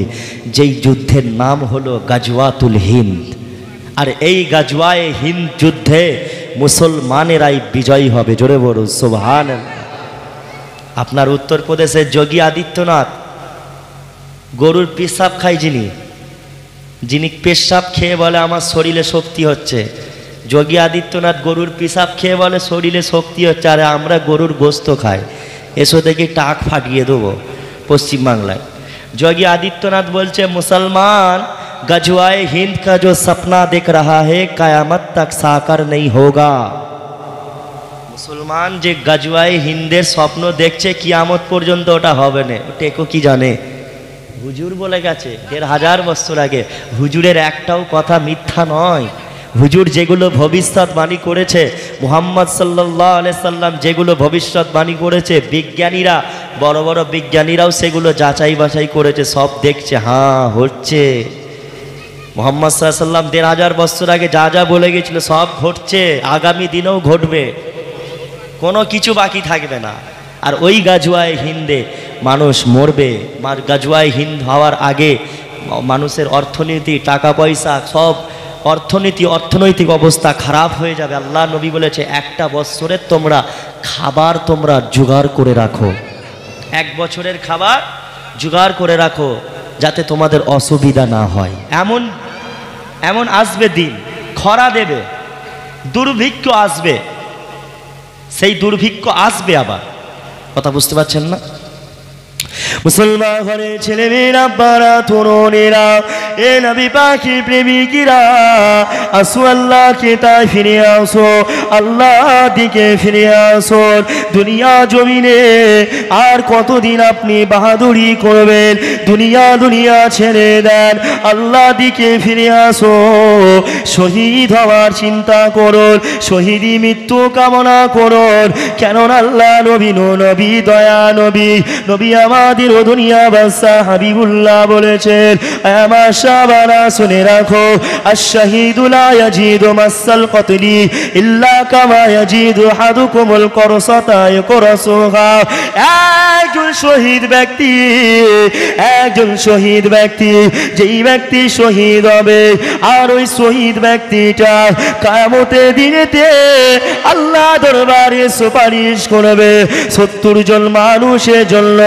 যেই যুদ্ধের নাম হলো গাজওয়াতুল হিন্দ। আর এই গাজওয়ায়ে হিন্দ যুদ্ধে মুসলমানেরাই বিজয়ী হবে। জোরে বলুন সুবহানাল্লাহ। আপনার উত্তরপ্রদেশের যোগী আদিত্যনাথ গরুর পেশাব খায়, যিনি পেশাব খেয়ে বলে আমার শরীরে শক্তি হচ্ছে, যোগী আদিত্যনাথ গরুর পেশাব খেয়ে বলে শরীরে শক্তি হচ্ছে। আরে আমরা গরুর গোস্ত খাই, এসো দেখি টাক ফাটিয়ে দেবো পশ্চিমবাংলায়। যোগী আদিত্যনাথ বলছে মুসলমান गजवाए हिंद का जो सपना देख रहा है कयामत तक साकार नहीं होगा। मुसलमान जे गजवाए हिंदेर स्वप्न देखছে কিয়ামত পর্যন্ত ওটা হবে না। টেকো কি জানে হুজুর বলে গেছে ১৫০০ বছর আগে। হুজুরের একটাও কথা মিথ্যা নয়। হুজুর যেগুলো ভবিষ্যৎবাণী করেছে, মুহাম্মদ সাল্লাল্লাহু আলাইহি সাল্লাম যেগুলো ভবিষ্যৎবাণী করেছে, বিজ্ঞানীরা বড় বড় বিজ্ঞানীরাও সেগুলো যাচাই বাছাই করেছে, সব দেখছে হ্যাঁ হচ্ছে। মুহাম্মদ সাল্লাল্লাহু আলাইহি সাল্লাম ১৫০০ বছর আগে যা যা বলে গেছিল সব ঘটছে, আগামী দিনেও ঘটবে, কোনো কিছু বাকি থাকবে না। আর ওই গাজওয়ায়ে হিন্দে মানুষ মরবে। গাজওয়ায়ে হিন্দ হওয়ার আগে মানুষের অর্থনীতি, টাকা পয়সা, সব অর্থনৈতিক অবস্থা খারাপ হয়ে যাবে। আল্লাহ নবী বলেছে একটা বছরের তোমরা খাবার তোমরা জোগাড় করে রাখো, 1 বছরের খাবার জোগাড় করে রাখো যাতে তোমাদের অসুবিধা না হয়। এমন এমন আসবে দিন, খরা দেবে, দুর্ভিক্ষ আসবে, সেই দুর্ভিক্ষ আসবে আবার। কথা বুঝতে পারছেন না? মুসলমান ঘরের ছেলে মেয়েরা, আব্বারা, তরুণেরা, এ নবী পাখি প্রেমিকিরা, আসো আল্লাহকে তাই ফিরে আসো, আল্লাহ দিকে ফিরে আসো। দুনিয়া জমিনে আর কতদিন আপনি বাহাদুরি করবেন? দুনিয়া দুনিয়া ছেড়ে দেন, আল্লাহ দিকে ফিরে আসো। শহীদ হওয়ার চিন্তা করুন, শহীদি মৃত্যু কামনা করুন। কেননা আল্লাহ নবী নবী দয়া নবী নবী আমাদের ও দুনিয়া বাদশা হাবিবুল্লাহ বলেছেন, আমার সাহাবারা শুনে রাখো, আশ-শাহীদু লা ইয়াজিদু মাসাল কতলি ইল্লা কামা ইয়াজিদু আহাদুকুমুল করসাতা ইয়াকরাসুহা। একজন শহীদ ব্যক্তি, একজন শহীদ ব্যক্তি, যেই ব্যক্তি শহীদ হবে আর ওই শহীদ ব্যক্তিটা কিয়ামতের দিনেতে আল্লাহ দরবারে সুপারিশ করবে 70 জন মানুষের জন্য।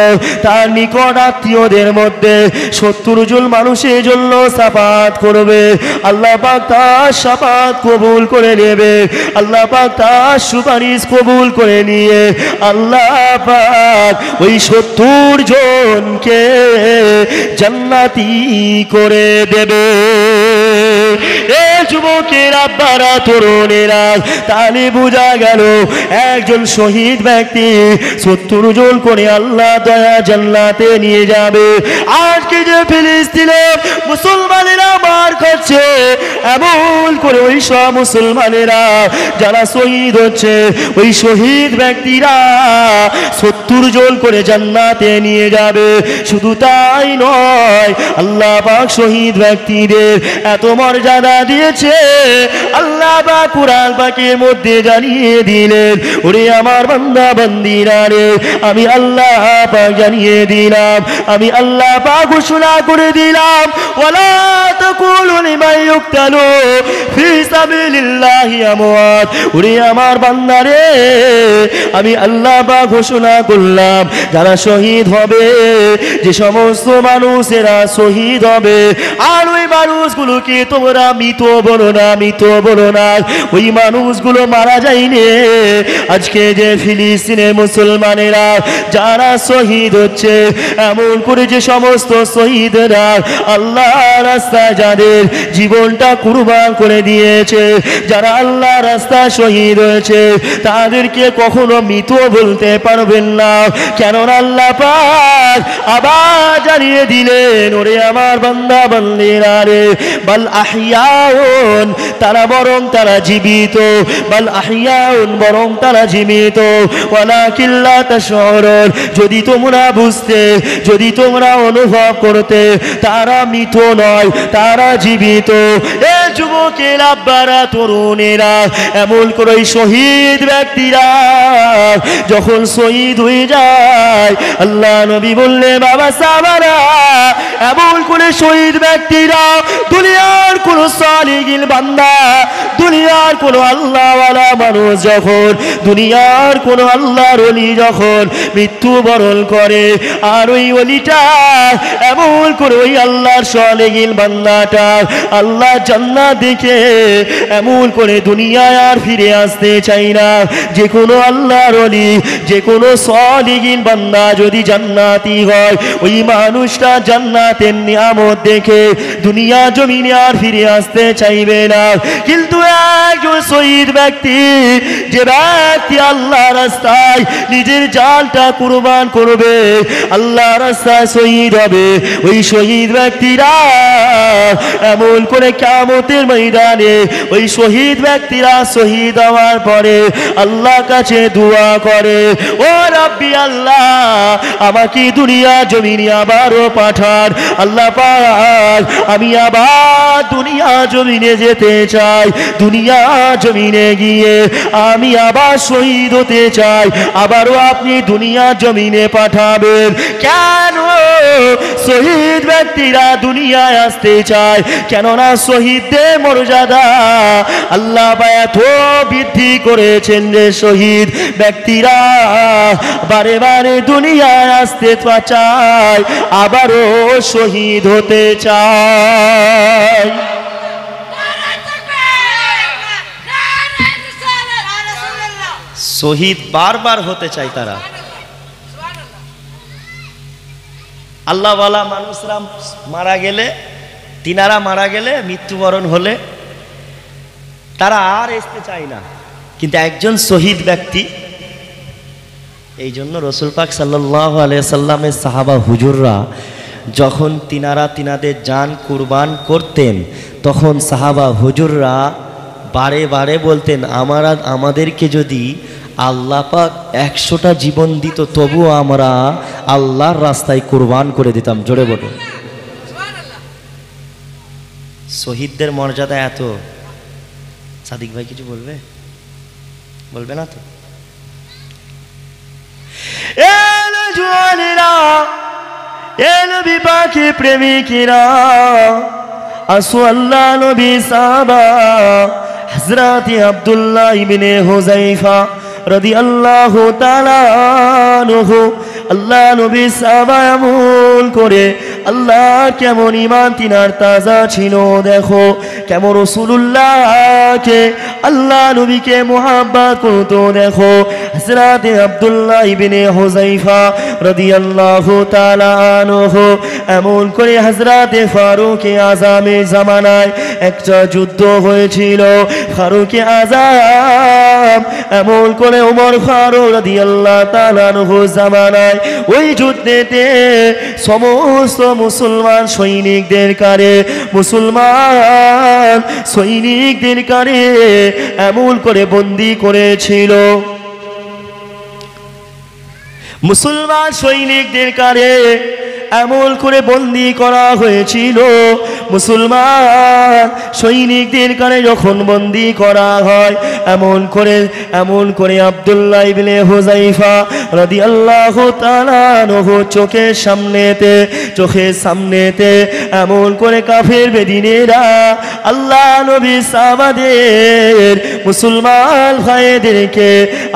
তার নিকট আত্মীয়দের মধ্যে 70 জন মানুষের জন্য শাফাত করবে। আল্লাহ পাক তার শাফাত কবুল করে নেবে, আল্লাহ পাক তার সুপারিশ কবুল করে নিয়ে আল্লাহ পাক ওই 70 জনকে জান্নাতি করে দেবে। এ যুবকের আব্বারা, তরুণেরা, তাহলে বোঝা গেল একজন শহীদ ব্যক্তি 70 জন করে আল্লাহ দয়া জান্নাতে নিয়ে যাবে। আজকে যে ফিলিস্তিনে মুসলমানেরা মার খাচ্ছে, এমন করে ওই সব মুসলমানেরা যারা শহীদ হচ্ছে, ওই শহীদ ব্যক্তিরা 70 জন করে জান্নাতে নিয়ে যাবে। শুধু তাই নয়, আল্লাহ পাক শহীদ ব্যক্তিদের এত মর্যাদা দিয়েছে, আল্লাহ পাক কুরআন পাকের মধ্যে জানিয়ে দিলেন, ওরে আমার বান্দা বান্দিরা রে, আমি আল্লাহ পাক জানিয়ে দিলাম, আমি আল্লাহ পাক ঘোষণা করে দিলাম, ওয়ালা তাকুলু লিমান ইউকতালু ফি সাবিলিল্লাহি আমওয়াত। ওরে আমার বান্দা রে, আমি আল্লাহ পাক ঘোষণা করলাম, যারা শহীদ হবে, যে সমস্ত মানুষেরা শহীদ হবে, আর ওই মানুষগুলোকে তোমরা মৃত বলো না, মৃত বলো না, ওই মানুষগুলো মারা যায়নি। আজকে যে ফিলিস্তিনের মুসলমানেরা যারা শহীদ হচ্ছে, এমন করে যে সমস্ত শহীদরা আল্লাহ রাস্তায় যাদের জীবনটা কুরবান করে দিয়েছে, যারা আল্লাহ রাস্তায় শহীদ হয়েছে, তাদেরকে কখনো মৃত বলতে পারবেন না। কেননা আল্লাহ পাক আবার জানিয়ে দিলেন, ওরে আমার বান্দা বান্দিরা রে, বাল আহিয়াউন, তারা বরং তারা জীবিত, বাল আহিয়াউন, বরং তারা জীবিত, ওয়ালাকিন লা তাশউরুন, যদি তোমরা বুঝতে, যদি তোমরা অনুভব করতে, তারা মৃত নয়, তারা জীবিত। এ যুবকের আব্বারা, তরুণেরা, এমন করে শহীদ ব্যক্তিরা যখন শহীদ হয়ে যায়, আল্লাহ নবী বললে, বাবা সাহাবারা, এমন করে শহীদ ব্যক্তিরা দুনিয়ার কোন সালিহিন বান্দা, দুনিয়ার কোন আল্লাহওয়ালা মানুষ যখন, দুনিয়ার কোন আল্লাহর ওলি যখন মৃত্যুবরণ করে, আর ওই ওলিটা এমন করে ওই আল্লাহর সালিহিন বান্দাটা আল্লাহ জান্নাত দেখে এমন করে দুনিয়ায় আর ফিরে আসতে চাই না। যে কোনো আল্লাহর ওলি, যে কোনো সালিহিন বান্দা যদি জান্নাতি হয়, ওই মানুষটা জান্নাতের নিয়ামত দেখে দুনিয়া জমিনে আর ফিরে আসতে চাইবে না। কিন্তু একজন শহীদ ব্যক্তি, যে ব্যক্তি আল্লাহ রাস্তায় নিজের জানটা কুরবান করবে, আল্লাহ রাস্তায় শহীদ হবে, ওই শহীদ ব্যক্তিরা এমন করে কিয়ামতের ময়দানে ওই শহীদ ব্যক্তিরা শহীদ হওয়ার পরে আল্লাহর কাছে দোয়া করে, ও রাব্বি আল্লাহ, আমাকে দুনিয়া জমিনে আবারও পাঠান। আল্লাহ পাক, আমি আবার দুনিয়া জমিনে জমিনে যেতে চাই, দুনিয়া জমিনে গিয়ে আমি আবার শহীদ হতে চাই, আবারও আপনি দুনিয়া জমিনে পাঠাবেন। কেন শহীদ ব্যক্তিরা দুনিয়ায় আসতে চায়? কেননা শহীদদের মর্যাদা আল্লাহ এত বৃদ্ধি করেছেন যে শহীদ ব্যক্তিরা বারে বারে দুনিয়ায় আসতে চায়, আবারও শহীদ হতে চায়। শহীদ বারবার হতে চায় তারা। আল্লাহওয়ালা মানুষরা মারা গেলে, তিনারা মারা গেলে, মৃত্যুবরণ হলে তারা আর আসতে চায় না, কিন্তু একজন শহীদ ব্যক্তি, এই জন্য রসুল পাক সাল্লাল্লাহু আলাইহি সাল্লামের সাহাবা হুজুররা যখন তিনারা তিনাদের জান কুরবান করতেন, তখন সাহাবা হুজুররা বারে বারে বলতেন, আমাদেরকে যদি আল্লাহ পাক 100টা জীবন দিত তবুও আমরা আল্লাহর রাস্তায় কুরবান করে দিতাম। জোরে বলুন। শহীদদের মর্যাদা এত। সাদিক ভাই কিছু বলবে? বলবে না তো? নবী পাকের প্রেমিকেরা, আসো আল্লাহ নবী সাহাবা হযরত আব্দুল্লাহ ইবনে হুযায়ফা রাদিয়াল্লাহু তাআলা আনহু, আল্লাহ নবী সাহাবা এমন করে, আল্লাহ কেমন ঈমান তিনার তাজা ছিল, দেখো কেমন রাসূলুল্লাহকে আল্লাহ নবীকে মুহাব্বত করতো। দেখো হযরত আব্দুল্লাহ ইবনে হুযায়ফা রাদিয়াল্লাহু তাআলা আনহু এমন করে হযরত ফারুক আযমের জামানায় একটা যুদ্ধ হয়েছিল। ফারুক আযম এমন করে ওমর ফারুক রাদিয়াল্লাহু তাআলা আনহু জামানায় ওই যুদ্ধেতে সমস্ত মুসলমান সৈনিকদের কারে, মুসলমান সৈনিকদের কারে এমন করে বন্দী করেছিল। মুসলমান সৈনিকদের কারে এমন করে বন্দী করা হয়েছিল। মুসলমান সৈনিকদের কারে যখন বন্দী করা হয়, এমন করে আব্দুল্লাহ ইবনে হুযায়ফা রাদিয়াল্লাহু তাআলা আনহু চোখের সামনেতে এমন করে কাফের বেদিনেরা আল্লাহ নবী সাহাবাদের, মুসলমান ভাইদেরকে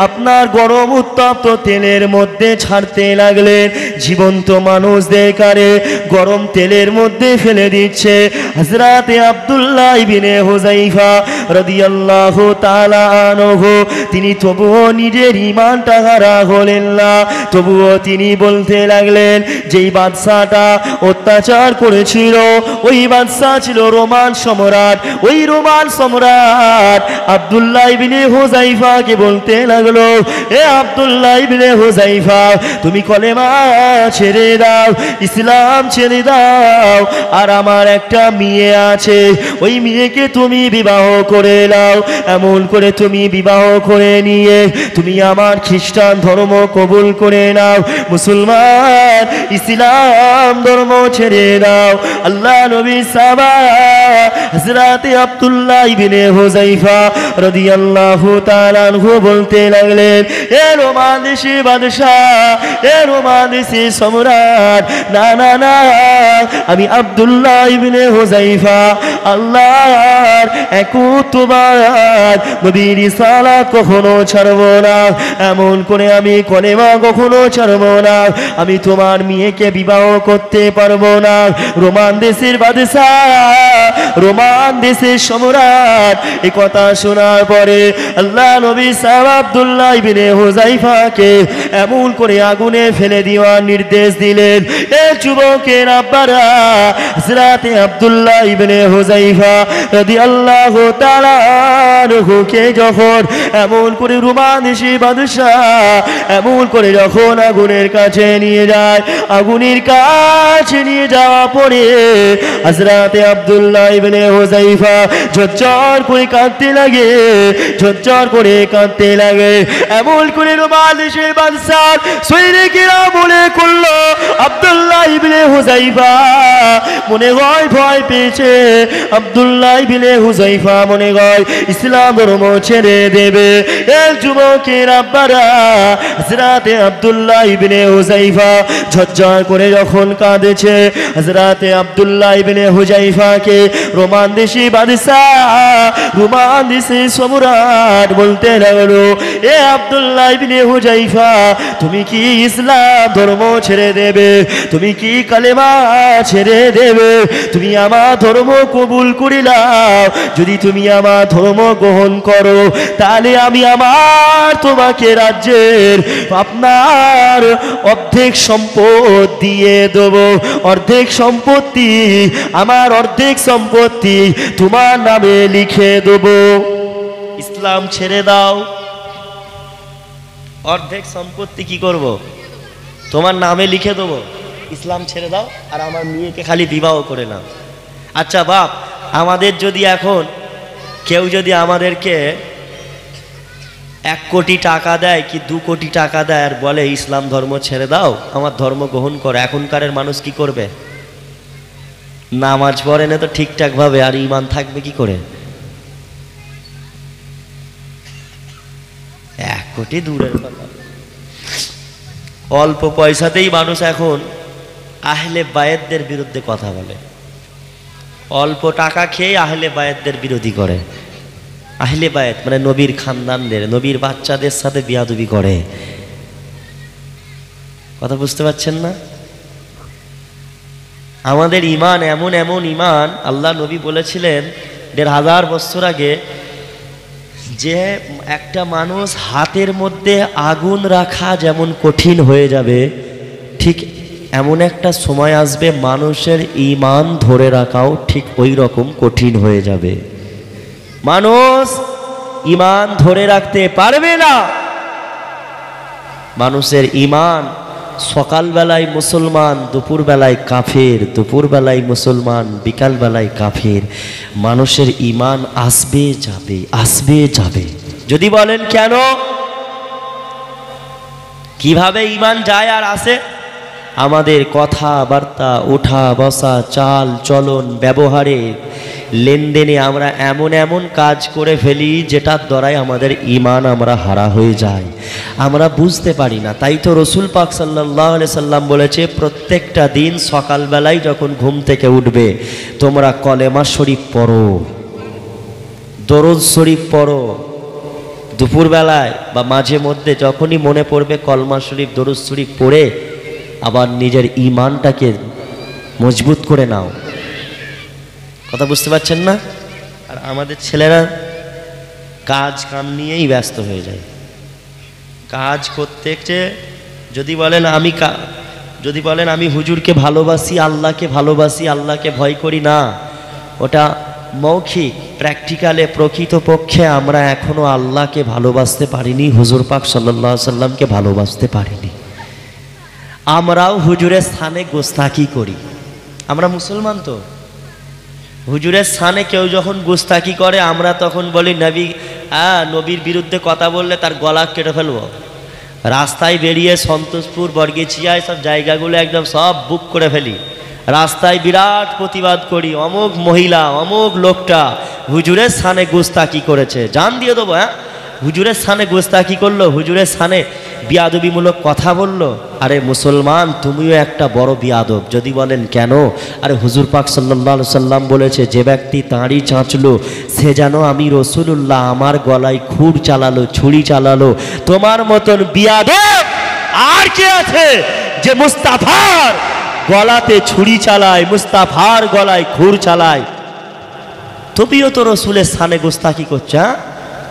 আপনার গরম উত্তপ্ত তেলের মধ্যে ছাড়তে লাগলেন। জীবন্ত মানুষদের কারে গরম তেলের মধ্যে ফেলে দিচ্ছে। হযরত আব্দুল্লাহ ইবনে হুযায়ফা রাদিয়াল্লাহু তাআলা আনহু তিনি তবুও নিজের ঈমানটা হারা হলেন না। তবুও তিনি বলতে লাগলেন, যেই বাদশাটা অত্যাচার করেছিল ওই বাদশা ছিল রোমান সম্রাট। ওই রোমান সম্রাট আব্দুল্লাহ ইবনে হুযায়ফাকে বলতে লাগলো, এ আব্দুল্লাহ ইবনে হুযায়ফা, তুমি কলেমা ছেড়ে দাও, ইসলাম ছেড়ে দাও, আর আমার একটা মেয়ে আছে, ওই মেয়েকে তুমি বিবাহ করে নাও। এমন করে তুমি বিবাহ করে নিয়ে তুমি আমার খ্রিস্টান ধর্ম কবুল করে নাও, মুসলমান ইসলাম ধর্ম ছেড়ে দাও। আল্লাহ নবী সাহাবা হযরত আব্দুল্লাহ ইবনে হুযায়ফা রাদিয়াল্লাহু তাআলা আনহু বলতে লাগলেন, এ রোমান দেশের বাদশা, এ রোমান দেশের সম্রাট, না না না, আমি আব্দুল্লাহ ইবনে হুযায়ফা আল্লাহর একত্ববাদ নবীর রিসালাত কখনো ছাড়ব না। এমন করে আমি কলেমা কখনো ছাড়ব না। আমি তোমার মেয়েকে বিবাহ করতে পারবো না। রোমান দেশের বাদশা, রোমান দেশের সম্রাট এই কথা শোনার পরে আল্লাহ নবী সাহাবা আব্দুল্লাহ ইবনে হুযায়ফাকে এমন করে আগুনে ফেলে দেওয়ার নির্দেশ দিলেন। এ যুবকের আব্বারা হযরত আব্দুল্লাহ ইবনে হুযায়ফা রাদিয়াল্লাহু তাআলা আনহুকে যখন এমন করে রোমান দেশের বাদশা এমন করে যখন আগুনের কাছে নিয়ে যায়, আগুনের কাছে নিয়ে যাওয়া পরে হযরত আব্দুল্লাহ ইবনে হুযায়ফা ঝরঝর করে কাঁদতে লাগে, ঝরঝর করে কাঁদতে লাগে। এমন করে রোমান দেশের বাদশা সৈনিকেরা মনে করলো আব্দুল্লাহ ইবনে হুযায়ফা মনে হয় ভয় পেয়েছে, আব্দুল্লাহ ইবনে হুযায়ফা মনে হয় ইসলাম ধর্ম ছেড়ে দেবে। এক যুবকের আব্বারা হযরতে আব্দুল্লাহ ইবনে হুযায়ফা ঝরঝর করে যখন কাঁদেছে, হযরতে আব্দুল্লাহ ইবনে হুযায়ফাকে রোমান দেশি বাদশাহ, রোমান দেশি সম্রাট বলতে লাগলো, এ আব্দুল্লাহ ইবনে হুযায়ফা, তুমি কি ইসলাম ধর্ম ছেড়ে দেবে? তুমি কি কালেমা ছেড়ে দেবে? তুমি আমার ধর্ম কবুল করিলাও, যদি তুমি আমার ধর্ম গ্রহণ করো তাহলে আমি আমার তোমাকে রাজ্যের আপনার অর্ধেক সম্পদ দিয়ে দেব, অর্ধেক সম্পত্তি, আমার অর্ধেক সম্পত্তি তোমার নামে লিখে দেব। ইসলাম ছেড়ে দাও, অর্ধেক সম্পত্তি কি করব? তোমার নামে লিখে দেবো। ইসলাম ছেড়ে দাও আর আমার মেয়েকে খালি বিবাহ করে নাও। আচ্ছা বাপ, আমাদের যদি এখন কেউ যদি আমাদেরকে 1 কোটি টাকা দেয় কি 2 কোটি টাকা দেয় আর বলে ইসলাম ধর্ম ছেড়ে দাও, আমার ধর্ম গ্রহণ করো, এখনকারের মানুষ কি করবে? নামাজ পড়ে না তো ঠিকঠাক ভাবে, আর ঈমান থাকবে কি করে? 1 কোটি দূরের কথা, অল্প পয়সাতেই মানুষ এখন আহলে বায়েতদের বিরুদ্ধে কথা বলে, অল্প টাকা খেয়ে আহলে বায়েতদের বিরোধী করে। আহলে বায়েত মানে নবীর খানদানদের, নবীর বাচ্চাদের সাথে বিয়াদবি করে। কথা বুঝতে পারছেন না? আমাদের ঈমান এমন এমন ঈমান, আল্লাহ নবী বলেছিলেন 1500 বছর আগে যে একটা মানুষ হাতের মধ্যে আগুন রাখা যেমন কঠিন হয়ে যাবে, ঠিক এমন একটা সময় আসবে মানুষের ঈমান ধরে রাখাও ঠিক ওই রকম কঠিন হয়ে যাবে। মানুষ ঈমান ধরে রাখতে পারবে না। মানুষের ঈমান সকালবেলায় মুসলমান, দুপুরবেলায় কাফের, দুপুরবেলায় মুসলমান, বিকালবেলায় কাফের। মানুষের ঈমান আসবে যাবে, আসবে যাবে। যদি বলেন কেন, কিভাবে ঈমান যায় আর আসে? আমাদের কথাবার্তা, ওঠা বসা, চাল চলন, ব্যবহারে, লেনদেনে আমরা এমন এমন কাজ করে ফেলি যেটার দ্বারাই আমাদের ঈমান আমরা হারা হয়ে যায়, আমরা বুঝতে পারি না। তাই তো রসুল পাক সাল্লাল্লাহু আলাইহি সাল্লাম বলেছে, প্রত্যেকটা দিন সকালবেলায় যখন ঘুম থেকে উঠবে তোমরা কলেমা শরীফ পড়ো, দরুদ শরীফ পড়ো। দুপুরবেলায় বা মাঝে মধ্যে যখনই মনে পড়বে কলমা শরীফ, দরুদ শরীফ পড়ে আবার নিজের ঈমানটাকে মজবুত করে নাও। কথা বুঝতে পারছেন না? আর আমাদের ছেলেরা কাজ কাম নিয়েই ব্যস্ত হয়ে যায়। কাজ করতে যদি বলেন আমি হুজুরকে ভালোবাসি, আল্লাহকে ভালোবাসি, আল্লাহকে ভয় করি, না, ওটা মৌখিক। প্র্যাকটিক্যালে প্রকৃতপক্ষে আমরা এখনো আল্লাহকে ভালোবাসতে পারিনি, হুজুর পাক সাল্লাল্লাহু আলাইহি সাল্লামকে ভালোবাসতে পারিনি। আমরাও হুজুরের স্থানে গোস্তাকি করি। আমরা মুসলমান তো, হুজুরের স্থানে কেউ যখন গোস্তাকি করে আমরা তখন বলি নবীর বিরুদ্ধে কথা বললে তার গলা কেটে ফেলবো। রাস্তায় বেরিয়ে সন্তোষপুর, বর্গেছিয়ায় সব জায়গাগুলো একদম সব বুক করে ফেলি, রাস্তায় বিরাট প্রতিবাদ করি, অমুক মহিলা, অমুক লোকটা হুজুরের স্থানে গোস্তাকি করেছে, জান দিয়ে দেবো। হুজুরের স্থানে গোস্তাকি করলো, হুজুরের স্থানে বিয়াদবিমূলক কথা বললো। আরে মুসলমান, তুমিও একটা বড় বিয়াদব। যদি বলেন কেন, আরে হুজুর পাক সাল্লাল্লাহু আলাইহি সাল্লাম বলেছে, যে ব্যক্তি দাড়ি চাঁচলো সে যেন আমি রাসূলুল্লাহ আমার গলায় খুর চালালো, ছুরি চালালো। তোমার মতন বিয়াদব আর কে আছে যে মুস্তাফার গলাতে ছুরি চালায়, মুস্তাফার গলায় খুর চালায়? তুমিও তো রাসূলের স্থানে গোস্তাকি করছো।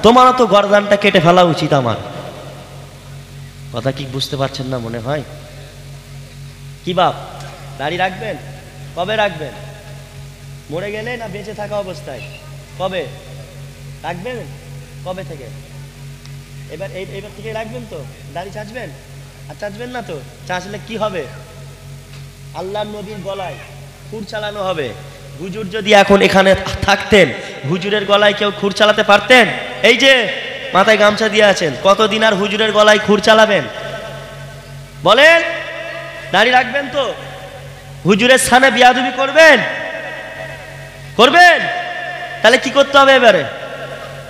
তোমারও তো গর্দানটা কেটে ফেলা উচিত। আমার কথা কি বুঝতে পারছেন না মনে হয়? কি বাপ, দাড়ি রাখবেন? কবে রাখবেন? মরে গেলে না বেঁচে থাকা অবস্থায়? কবে রাখবেন? কবে থেকে? এবার থেকে রাখবেন তো? দাড়ি চাচবেন? আর চাচবেন না তো? চাচলে কি হবে? আল্লাহর নবীর গলায় খুর চালানো হবে। হুজুর যদি এখন এখানে থাকতেন, হুজুরের গলায় কেউ খুর চালাতে পারতেন? এই যে মাথায় গামছা দিয়ে আছেন, কতদিন আর হুজুরের গলায় খুর চালাবেন বলেন? দাড়ি রাখবেন তো? হুজুরের স্থানে বিয়াদবি করবেন? তাহলে কি করতে হবে এবারে?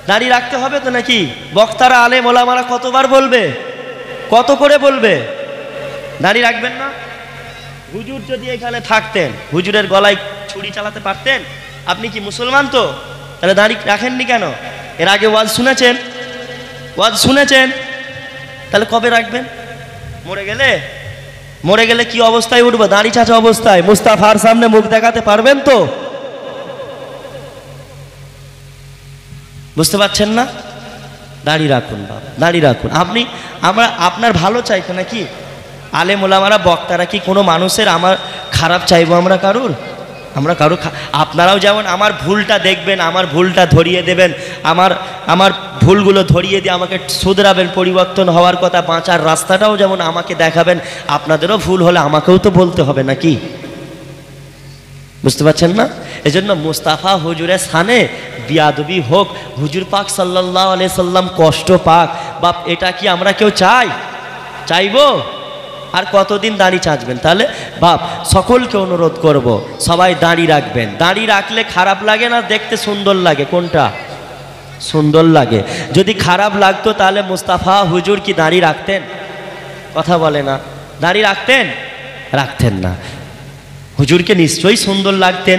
দাড়ি রাখতে হবে তো নাকি? বক্তারা আলেম ওলামারা কতবার বলবে, কত করে বলবে? দাড়ি রাখবেন না? হুজুর যদি এখানে থাকতেন, হুজুরের গলায় ছুরি চালাতে পারতেন? আপনি কি মুসলমান তো? তাহলে দাড়ি রাখেননি কেন? এর আগে ওয়াজ শুনেছেন? ওয়াজ শুনেছেন? তাহলে কবে রাখবেন? মরে গেলে? মরে গেলে কি অবস্থায় উঠবো? দাড়ি চাচা অবস্থায় মুস্তাফার সামনে মুখ দেখাতে পারবেন তো? বুঝতে পারছেন না? দাড়ি রাখুন বাবা, দাড়ি রাখুন। আপনি আমরা আপনার ভালো চাইতো নাকি? আলেম ওলামারা বক্তারা কি কোনো মানুষের আমার খারাপ চাইবো আমরা কারুর? আমরা কারো, আপনারাও যেমন আমার ভুলটা দেখবেন, আমার ভুলটা ধরিয়ে দেবেন, আমার ভুলগুলো ধরিয়ে দিয়ে আমাকে শুধরাবেন, পরিবর্তন হওয়ার কথা, বাঁচার রাস্তাটাও যেমন আমাকে দেখাবেন। আপনাদেরও ভুল হলে আমাকেও তো বলতে হবে নাকি? বুঝতে পারছেন না? এজন্য মুস্তাফা হুজুরের সানে বিয়াদবি হোক, হুজুর পাক সাল্লাল্লাহু আলাইহি সাল্লাম কষ্ট পাক, বাপ এটা কি আমরা কেউ চাইবো? আর কতদিন দাড়ি চাঁচবেন? তাহলে বাপ সকলকে অনুরোধ করব, সবাই দাড়ি রাখবেন। দাড়ি রাখলে খারাপ লাগে না, দেখতে সুন্দর লাগে? কোনটা সুন্দর লাগে? যদি খারাপ লাগতো তাহলে মুস্তাফা হুজুর কি দাড়ি রাখতেন? কথা বলে না। দাড়ি রাখতেন? রাখতেন না। হুজুরকে নিশ্চয়ই সুন্দর লাগতেন।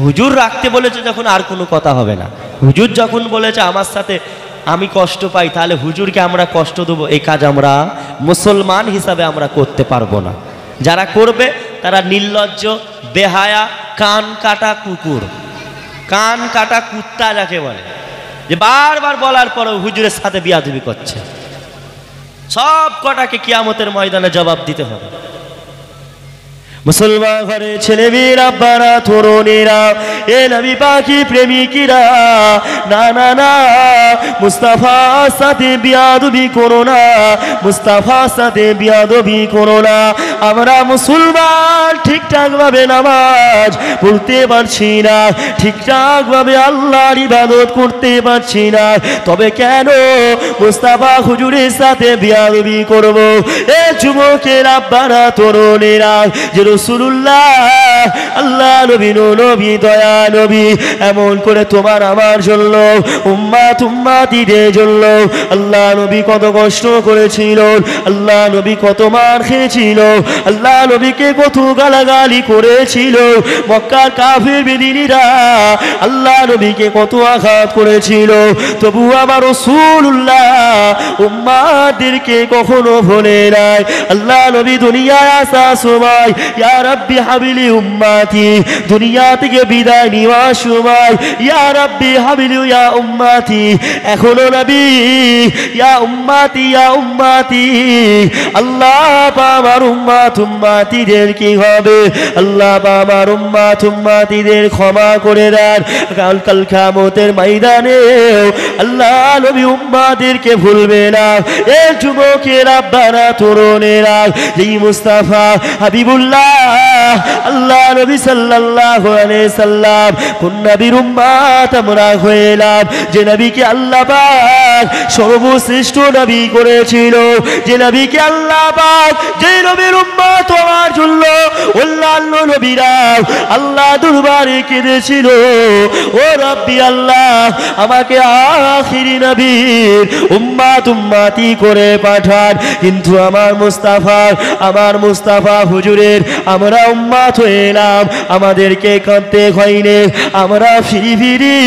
হুজুর রাখতে বলেছে যখন আর কোনো কথা হবে না। হুজুর যখন বলেছে আমার সাথে আমি কষ্ট পাই, তাহলে হুজুরকে আমরা কষ্ট দেবো, এই কাজ আমরা মুসলমান হিসাবে আমরা করতে পারবো না। যারা করবে তারা নির্লজ্জ, বেহায়া, কান কাটা কুকুর, কান কাটা কুত্তা যাকে বলে, যে বারবার বলার পরেও হুজুরের সাথে বিয়াদবি করছে। সব কটাকে কিয়ামতের ময়দানে জবাব দিতে হবে। মুসলমান ঘরে ছেলেমেয়েরা, আব্বারা, তরুণেরা, এ নবী পাখি প্রেমিকিরা, না না না, মুস্তাফার সাথে বিয়াদবি করো না, মুস্তাফার সাথে বিয়াদবি করো না। আমরা মুসলমান ঠিকঠাক ভাবে নামাজ পড়তে পারছি না, ঠিকঠাক ভাবে আল্লাহর ইবাদত করতে পারছি না, তবে কেন মুস্তাফা হুজুরের সাথে বিয়াদবি করব? এ যুবকের, আব্বারা, তরুণেরা, যে রাসূলুল্লাহ আল্লাহ নবী, নবী, দয়া নবী এমন করে তোমার আমার জন্য, উম্মাত উম্মাতিদের জন্য আল্লাহ নবী কত কষ্ট করেছিল, আল্লাহ নবী কত মার খেয়েছিল, আল্লাহ নবীকে কত গালাগালি করেছিল, মক্কার কাফির বেদিনীরা আল্লাহ নবীকে কত আঘাত করেছিল, তবু আমার রাসূলুল্লাহ উম্মাতদেরকে কখনো ভোলে নাই। আল্লাহ নবী দুনিয়ায় আসার সময় ইয়া রাব্বি হাবিলি উম্মাতি, দুনিয়া থেকে বিদায় নেওয়ার সময় ইয়া রাব্বি হাবিলি ইয়া উম্মাতি, এখনো নবী ইয়া উম্মাতি, ইয়া উম্মাতি, আল্লাহ আমার উম্মাত উম্মাতিদের কি হবে? আল্লাহ আমার উম্মাত উম্মাতিদের ক্ষমা করে দেন। কাল কিয়ামতের ময়দানে আল্লাহ নবী উম্মাতদেরকে ভুলবে না। এ যুবকের, আব্বারা, তরুণেরা, এই মুস্তাফা হাবিবুল্লাহ আল্লাহ নবী সাল্লাল্লাহু আলাইহি সাল্লাম কোন নবীর উম্মত আমরা হইলাম? যে নবীকে আল্লাহ পাক সর্বশ্রেষ্ঠ নবী করেছিল, যে নবীকে আল্লাহ পাক, যে নবীর উম্মত হওয়ার জন্য অন্যান্য নবীরা আল্লাহ দরবারে কেঁদেছিল, ও রব্বি আল্লাহ আমাকে আখিরি নবীর উম্মত উম্মতি করে পাঠান। কিন্তু আমার মুস্তাফা হুজুরের আমরা উম্মত হইলাম, আমাদেরকে কাঁদতে হয়নি, আমরা ফিরি ফিরি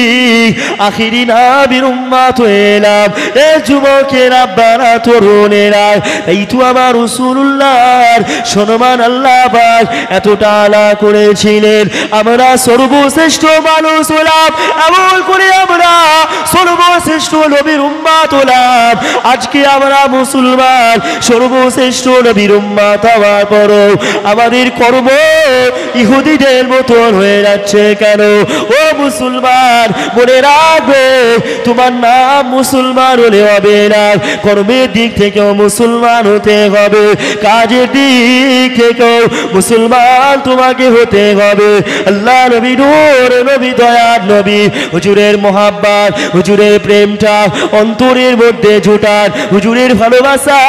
আখিরি নবীর উম্মত হইলাম। এ যুবকের, আব্বারা, তরুণেরা, এই তো আমার রাসূলুল্লাহর সম্মান আল্লাহ পাক এতটা আলা করেছিলেন। আমরা সর্বশ্রেষ্ঠ মানুষ হলাম, এমন করে আমরা সর্বশ্রেষ্ঠ নবীর উম্মত হলাম। আজকে আমরা মুসলমান, সর্বশ্রেষ্ঠ নবীর উম্মত হওয়ার পরও আমাদের কর্ম ইহুদিদের মতন হয়ে যাচ্ছে কেন? ও মুসলমান, মনে রাখবে তোমার নাম মুসলমান হলে হবে না, কর্মের দিক থেকেও মুসলমান হতে হবে, কাজের দিক থেকেও মুসলমান তোমাকে হতে হবে। আল্লাহ নবী নূর নবী দয়ার নবী হুজুরের মোহাব্বত, হুজুরের প্রেমটা অন্তরের মধ্যে জোটান, হুজুরের ভালোবাসা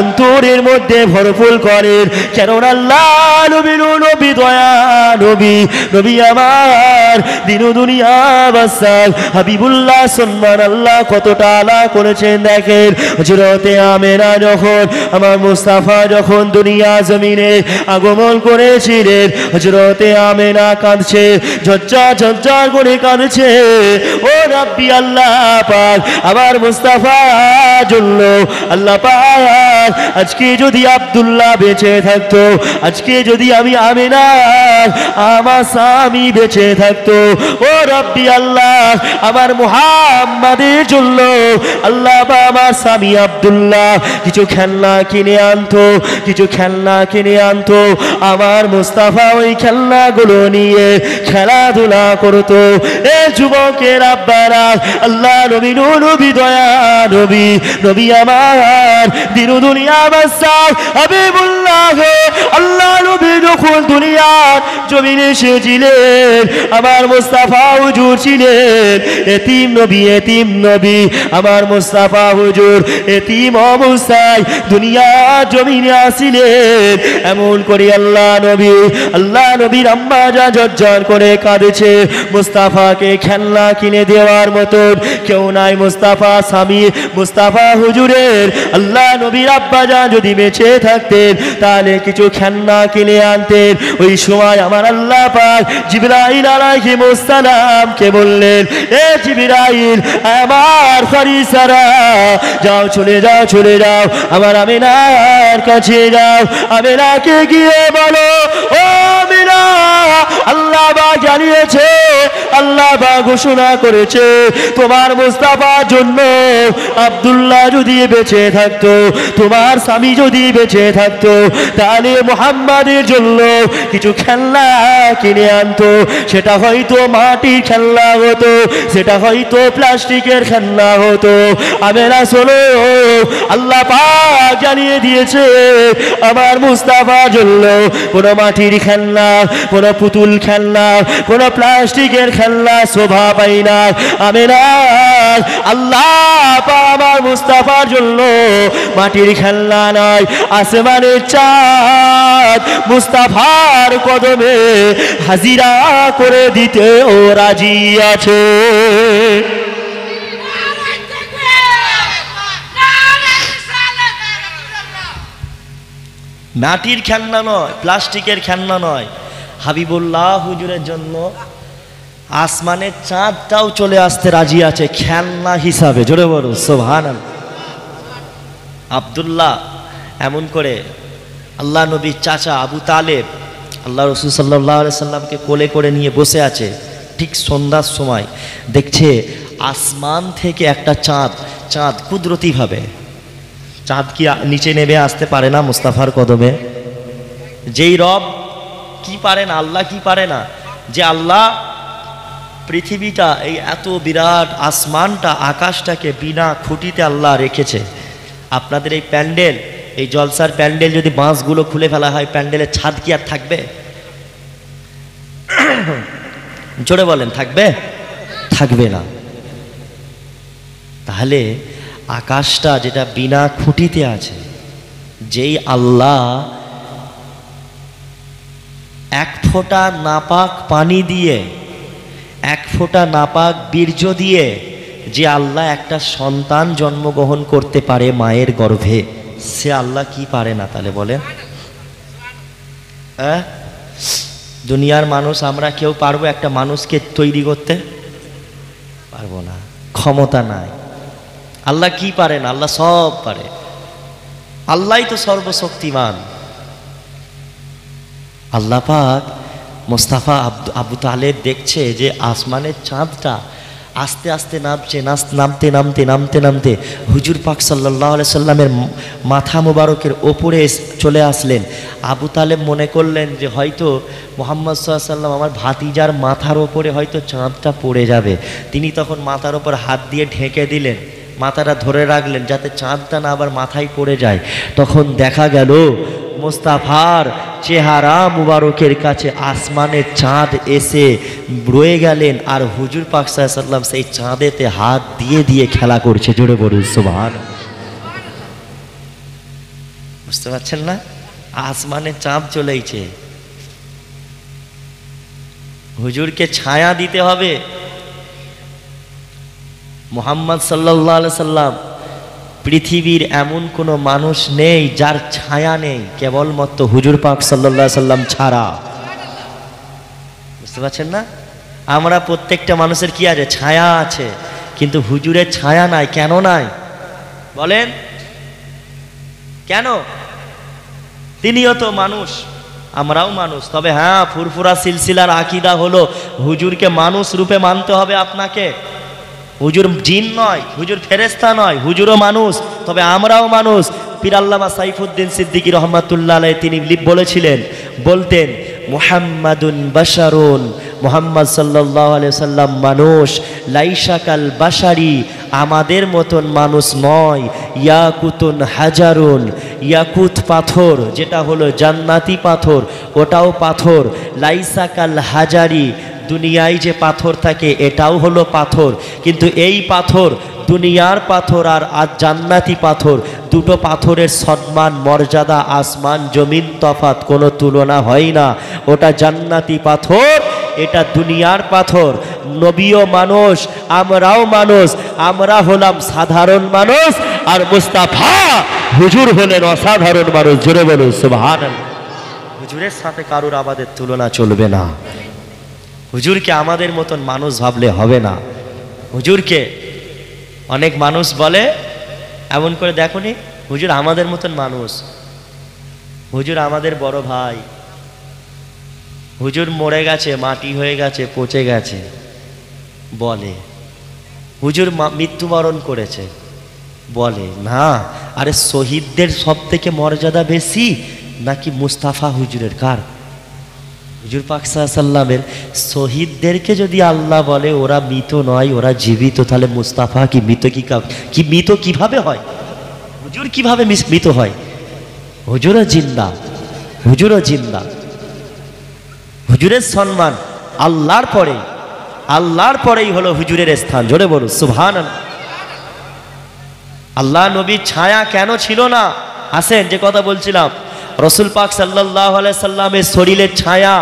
অন্তরের মধ্যে ভরপুর করেন। কেননা আল্লাহ নবী নূর নবী দয়া নবী নবী আমার দিন দুনিয়া বাদশাহ হাবিবুল্লাহ সম্মান আল্লাহ কতটা আলা করেছেন দেখেন। হযরতে আমেনা যখন আমার মুস্তাফা যখন দুনিয়া জমিনে আগমন করেছিলেন, হযরতে আমেনা কাঁদছে, ঝরঝর ঝরঝর করে কাঁদছে। ও রাব্বি আল্লাহ পাক আমার মুস্তাফার জন্য আল্লাহ পাক আজকে যদি আব্দুল্লাহ বেঁচে থাকতো, আজকে যদি আমি আমেনা আমার স্বামী বেঁচে থাকতো, ও রাব্বি আল্লাহ আমার মুহাম্মাদের জন্য আল্লাহ বা আমার স্বামী আব্দুল্লাহ কিছু খেলনা কিনে আনতো, কিছু খেলনা কিনে আনতো। আমার মুস্তাফা ওই খেলনাগুলো নিয়ে খেলাধুলা করতো। এ যুবকের আব্বারা আল্লাহ নবী নূর নবী দয়া নবী নবী আমার দিন দুনিয়া বাদশাহ হাবিবুল্লাহ আল্লাহ নবী যখন দুনিয়ার জমিনে এসেছিলেন, আমার মুস্তাফা হুজুর ছিলেন এতিম নবী, এতিম নবী আমার মুস্তাফা হুজুর এতিম অবস্থায় দুনিয়ার জমিনে আসিলেন। এমন করে আল্লাহ নবীর আম্মা যা ঝরঝর করে কাঁদেছে, মুস্তাফাকে খেলনা কিনে দেওয়ার মতন কেউ নাই। মুস্তাফা স্বামী মুস্তাফা হুজুরের আল্লাহ নবীর আব্বা যা যদি বেঁচে থাকতেন তাহলে কিছু খেলনা কিনে আনতেন। ওই সময় আমার আল্লাহ পাক জিবরাইল আলাইহিস সালামকে বললেন, এ জিবরাইল আমার ফরিস্তারা যাও, চলে যাও, চলে যাও, আমার আমিনার কাছে যাও, আমিনাকে গিয়ে বলো, ও আমিনা আল্লাহ পাক জানিয়েছে, আল্লাহ পাক ঘোষণা করেছে তোমার মুস্তাফার জন্য আব্দুল্লাহ যদি বেঁচে থাকতো, তোমার স্বামী যদি বেঁচে থাকতো তাহলে মুহাম্মাদের জন্য কিছু খেলনা কিনে আনতো। সেটা হয়তো মাটির খেলনা হতো, সেটা হয়তো প্লাস্টিকের খেলনা হতো। আমেনা শোনো, আল্লাহ পাক জানিয়ে দিয়েছে আমার মুস্তাফার জন্য কোনো মাটির খেলনা, কোনো পুতুল খেলনা, কোনো প্লাস্টিকের খেলনা শোভা পাই না। আমেনা আল্লাহ পাক আমার মুস্তাফার জন্য মাটির খেলনা নয়, আসমানের চাঁদ মুস্তাফার কদমে হাজিরা করে দিতে ও রাজি আছে। মাটির খেলনা নয়, প্লাস্টিকের খেলনা নয়, হাবিবুল্লাহ হুজুরের জন্য আসমানের চাঁদটাও চলে আসতে রাজি আছে খেলনা হিসাবে। জোরে বলো সুবহানাল্লাহ। আব্দুল্লাহ এমন করে আল্লাহ নবীর চাচা আবু তালেব আল্লাহ রসুল সাল্লাল্লাহু আলাইহি সাল্লামকে কোলে করে নিয়ে বসে আছে। ঠিক সন্ধ্যার সময় দেখছে আসমান থেকে একটা চাঁদ কুদরতিভাবে, চাঁদ কি নিচে নেমে আসতে পারে না মুস্তাফার কদমে? যেই রব কি পারে না, আল্লাহ কি পারে না, যে আল্লাহ পৃথিবীটা এই এত বিরাট আসমানটা আকাশটাকে বিনা খুঁটিতে আল্লাহ রেখেছে। আপনাদের এই প্যান্ডেল, এই জলসার প্যান্ডেল যদি বাঁশগুলো খুলে ফেলা হয়, প্যান্ডেলের ছাদ কি আর থাকবে? জোরে বলেন, থাকবে? থাকবে না। তাহলে আকাশটা যেটা বিনা খুঁটিতে আছে, যেই আল্লাহ এক ফোঁটা নাপাক পানি দিয়ে, এক ফোঁটা নাপাক বীর্য দিয়ে যে আল্লাহ একটা সন্তান জন্মগ্রহণ করতে পারে মায়ের গর্ভে, সে আল্লাহ কি পারে না? তাহলে বলেন, দুনিয়ার মানুষ আমরা কেউ পারবো একটা মানুষকে তৈরি করতে? পারবো না, ক্ষমতা নাই। আল্লাহ কি পারে না? আল্লাহ সব পারে। আল্লাহই তো সর্বশক্তিমান। আল্লাহ পাক মুস্তাফা আবু তালেব দেখছে যে আসমানের চাঁদটা আস্তে আস্তে নামছে, নামতে নামতে নামতে নামতে হুজুর পাক সাল্লাল্লাহু আলাইহি সাল্লামের মাথা মোবারকের ওপরে চলে আসলেন। আবু তালেব মনে করলেন যে হয়তো মুহাম্মদ সাল্লাল্লাহু আলাইহি সাল্লাম আমার ভাতিজার মাথার ওপরে হয়তো চাঁদটা পড়ে যাবে। তিনি তখন মাথার ওপর হাত দিয়ে ঢেকে দিলেন, মাথাটা ধরে রাখলেন যাতে চাঁদটা না আবার মাথায় পড়ে যায়। তখন দেখা গেল মুস্তাফার চেহারা মুবারকের কাছে আসমানের চাঁদ এসে রয়ে গেলেন, আর হুজুর পাক সাল্লাল্লাহু আলাইহি সাল্লাম সেই চাঁদেতে হাত দিয়ে দিয়ে খেলা করছে। জোরে বলুন সুবহানাল্লাহ। বুঝতে পারছেন না? আসমানে চাঁদ চলেইছে। হুজুরকে ছায়া দিতে হবে। মুহাম্মদ সাল্লাল্লাহু আলাইহি সাল্লাম, পৃথিবীর এমন কোনো মানুষ নেই যার ছায়া নেই, কেবলমাত্র হুজুর পাক সাল্লাল্লাহু আলাইহি সাল্লাম ছাড়া। বুঝতে পারছেন না? আমরা প্রত্যেকটা মানুষের কি আছে? ছায়া আছে, কিন্তু হুজুরের ছায়া নাই। কেন নাই বলেন? কেন? তিনিও তো মানুষ, আমরাও মানুষ। তবে হ্যাঁ, ফুরফুরা সিলসিলার আকীদা হলো হুজুরকে মানুষ রূপে মানতে হবে আপনাকে। হুজুর জিন নয়, হুজুর ফেরেশতা নয়, হুজুরও মানুষ। তবে আমরাও মানুষ। পীর আল্লামা সাইফুদ্দিন সিদ্দিকী রহমাতুল্লাহ আলাইহি তিনি বলতেন মুহাম্মাদুন বাশারুন, মুহাম্মদ সাল্লাল্লাহু আলাইহি সাল্লাম মানুষ, লাইসা কাল বাশারি, আমাদের মতন মানুষ নয়। ইয়াকুতুন হাজারুন, ইয়াকুত পাথর, যেটা হলো জান্নাতি পাথর, ওটাও পাথর। লাইসা কাল হাজারি, দুনিয়ায় যে পাথর থাকে এটাও হলো পাথর, কিন্তু এই পাথর, দুনিয়ার পাথর আর জান্নাতি পাথর, দুটো পাথরের সম্মান মর্যাদা আসমান জমিন তফাত, কোনো তুলনা হয় না। ওটা জান্নাতি পাথর, এটা দুনিয়ার পাথর। নবীও মানুষ, আমরাও মানুষ। আমরা হলাম সাধারণ মানুষ, আর মুস্তাফা হুজুর হলেন অসাধারণ মানুষ। জোরে বলুন সুবহানাল্লাহ। হুজুরের সাথে কারোর আমাদের তুলনা চলবে না। হুজুরকে আমাদের মতন মানুষ ভাবলে হবে না। হুজুরকে অনেক মানুষ বলে, এমন করে দেখনি, হুজুর আমাদের মতন মানুষ, হুজুর আমাদের বড় ভাই, হুজুর মরে গেছে, মাটি হয়ে গেছে, পচে গেছে বলে, হুজুর মৃত্যুবরণ করেছে বলে। না, আরে শহীদদের সব থেকে মর্যাদা বেশি নাকি মুস্তাফা হুজুরের? কার? হুজুর পাক সাল্লাল্লাহু আলাইহি সাল্লামের। শহীদদেরকে যদি আল্লাহ বলে ওরা মৃত নয়, ওরা জীবিত, তাহলে মুস্তাফা কি মৃত? কি মৃত কিভাবে হয়? হুজুর কিভাবে মৃত হয়? হুজুরও জিন্দা, হুজুরও জিন্দা। হুজুরের সম্মান আল্লাহর পরেই হলো হুজুরের স্থান। জোরে বলুন সুবহানাল্লাহ। আল্লাহ নবীর ছায়া কেন ছিল না? আসেন, যে কথা বলছিলাম, রসুল পাক সাল্লাল্লাহু আলাইহি সাল্লামের শরীরের ছায়া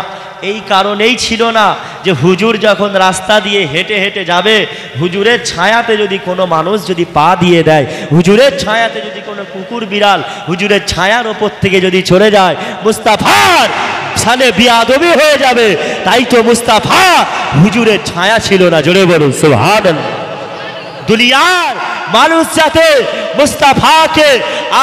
এই কারণেই ছিল না যে হুজুর যখন রাস্তা দিয়ে হেঁটে হেঁটে যাবে, হুজুরের ছায়াতে যদি কোনো মানুষ যদি পা দিয়ে দেয়, হুজুরের ছায়াতে যদি কোনো কুকুর বিড়াল হুজুরের ছায়ার ওপর থেকে যদি চলে যায়, মুস্তাফার সানে বিয়াদবি হয়ে যাবে। তাই তো মুস্তাফা হুজুরের ছায়া ছিল না। জোরে বলুন সুবহানাল্লাহ। দুনিয়ার মানুষ যাতে মুস্তাফাকে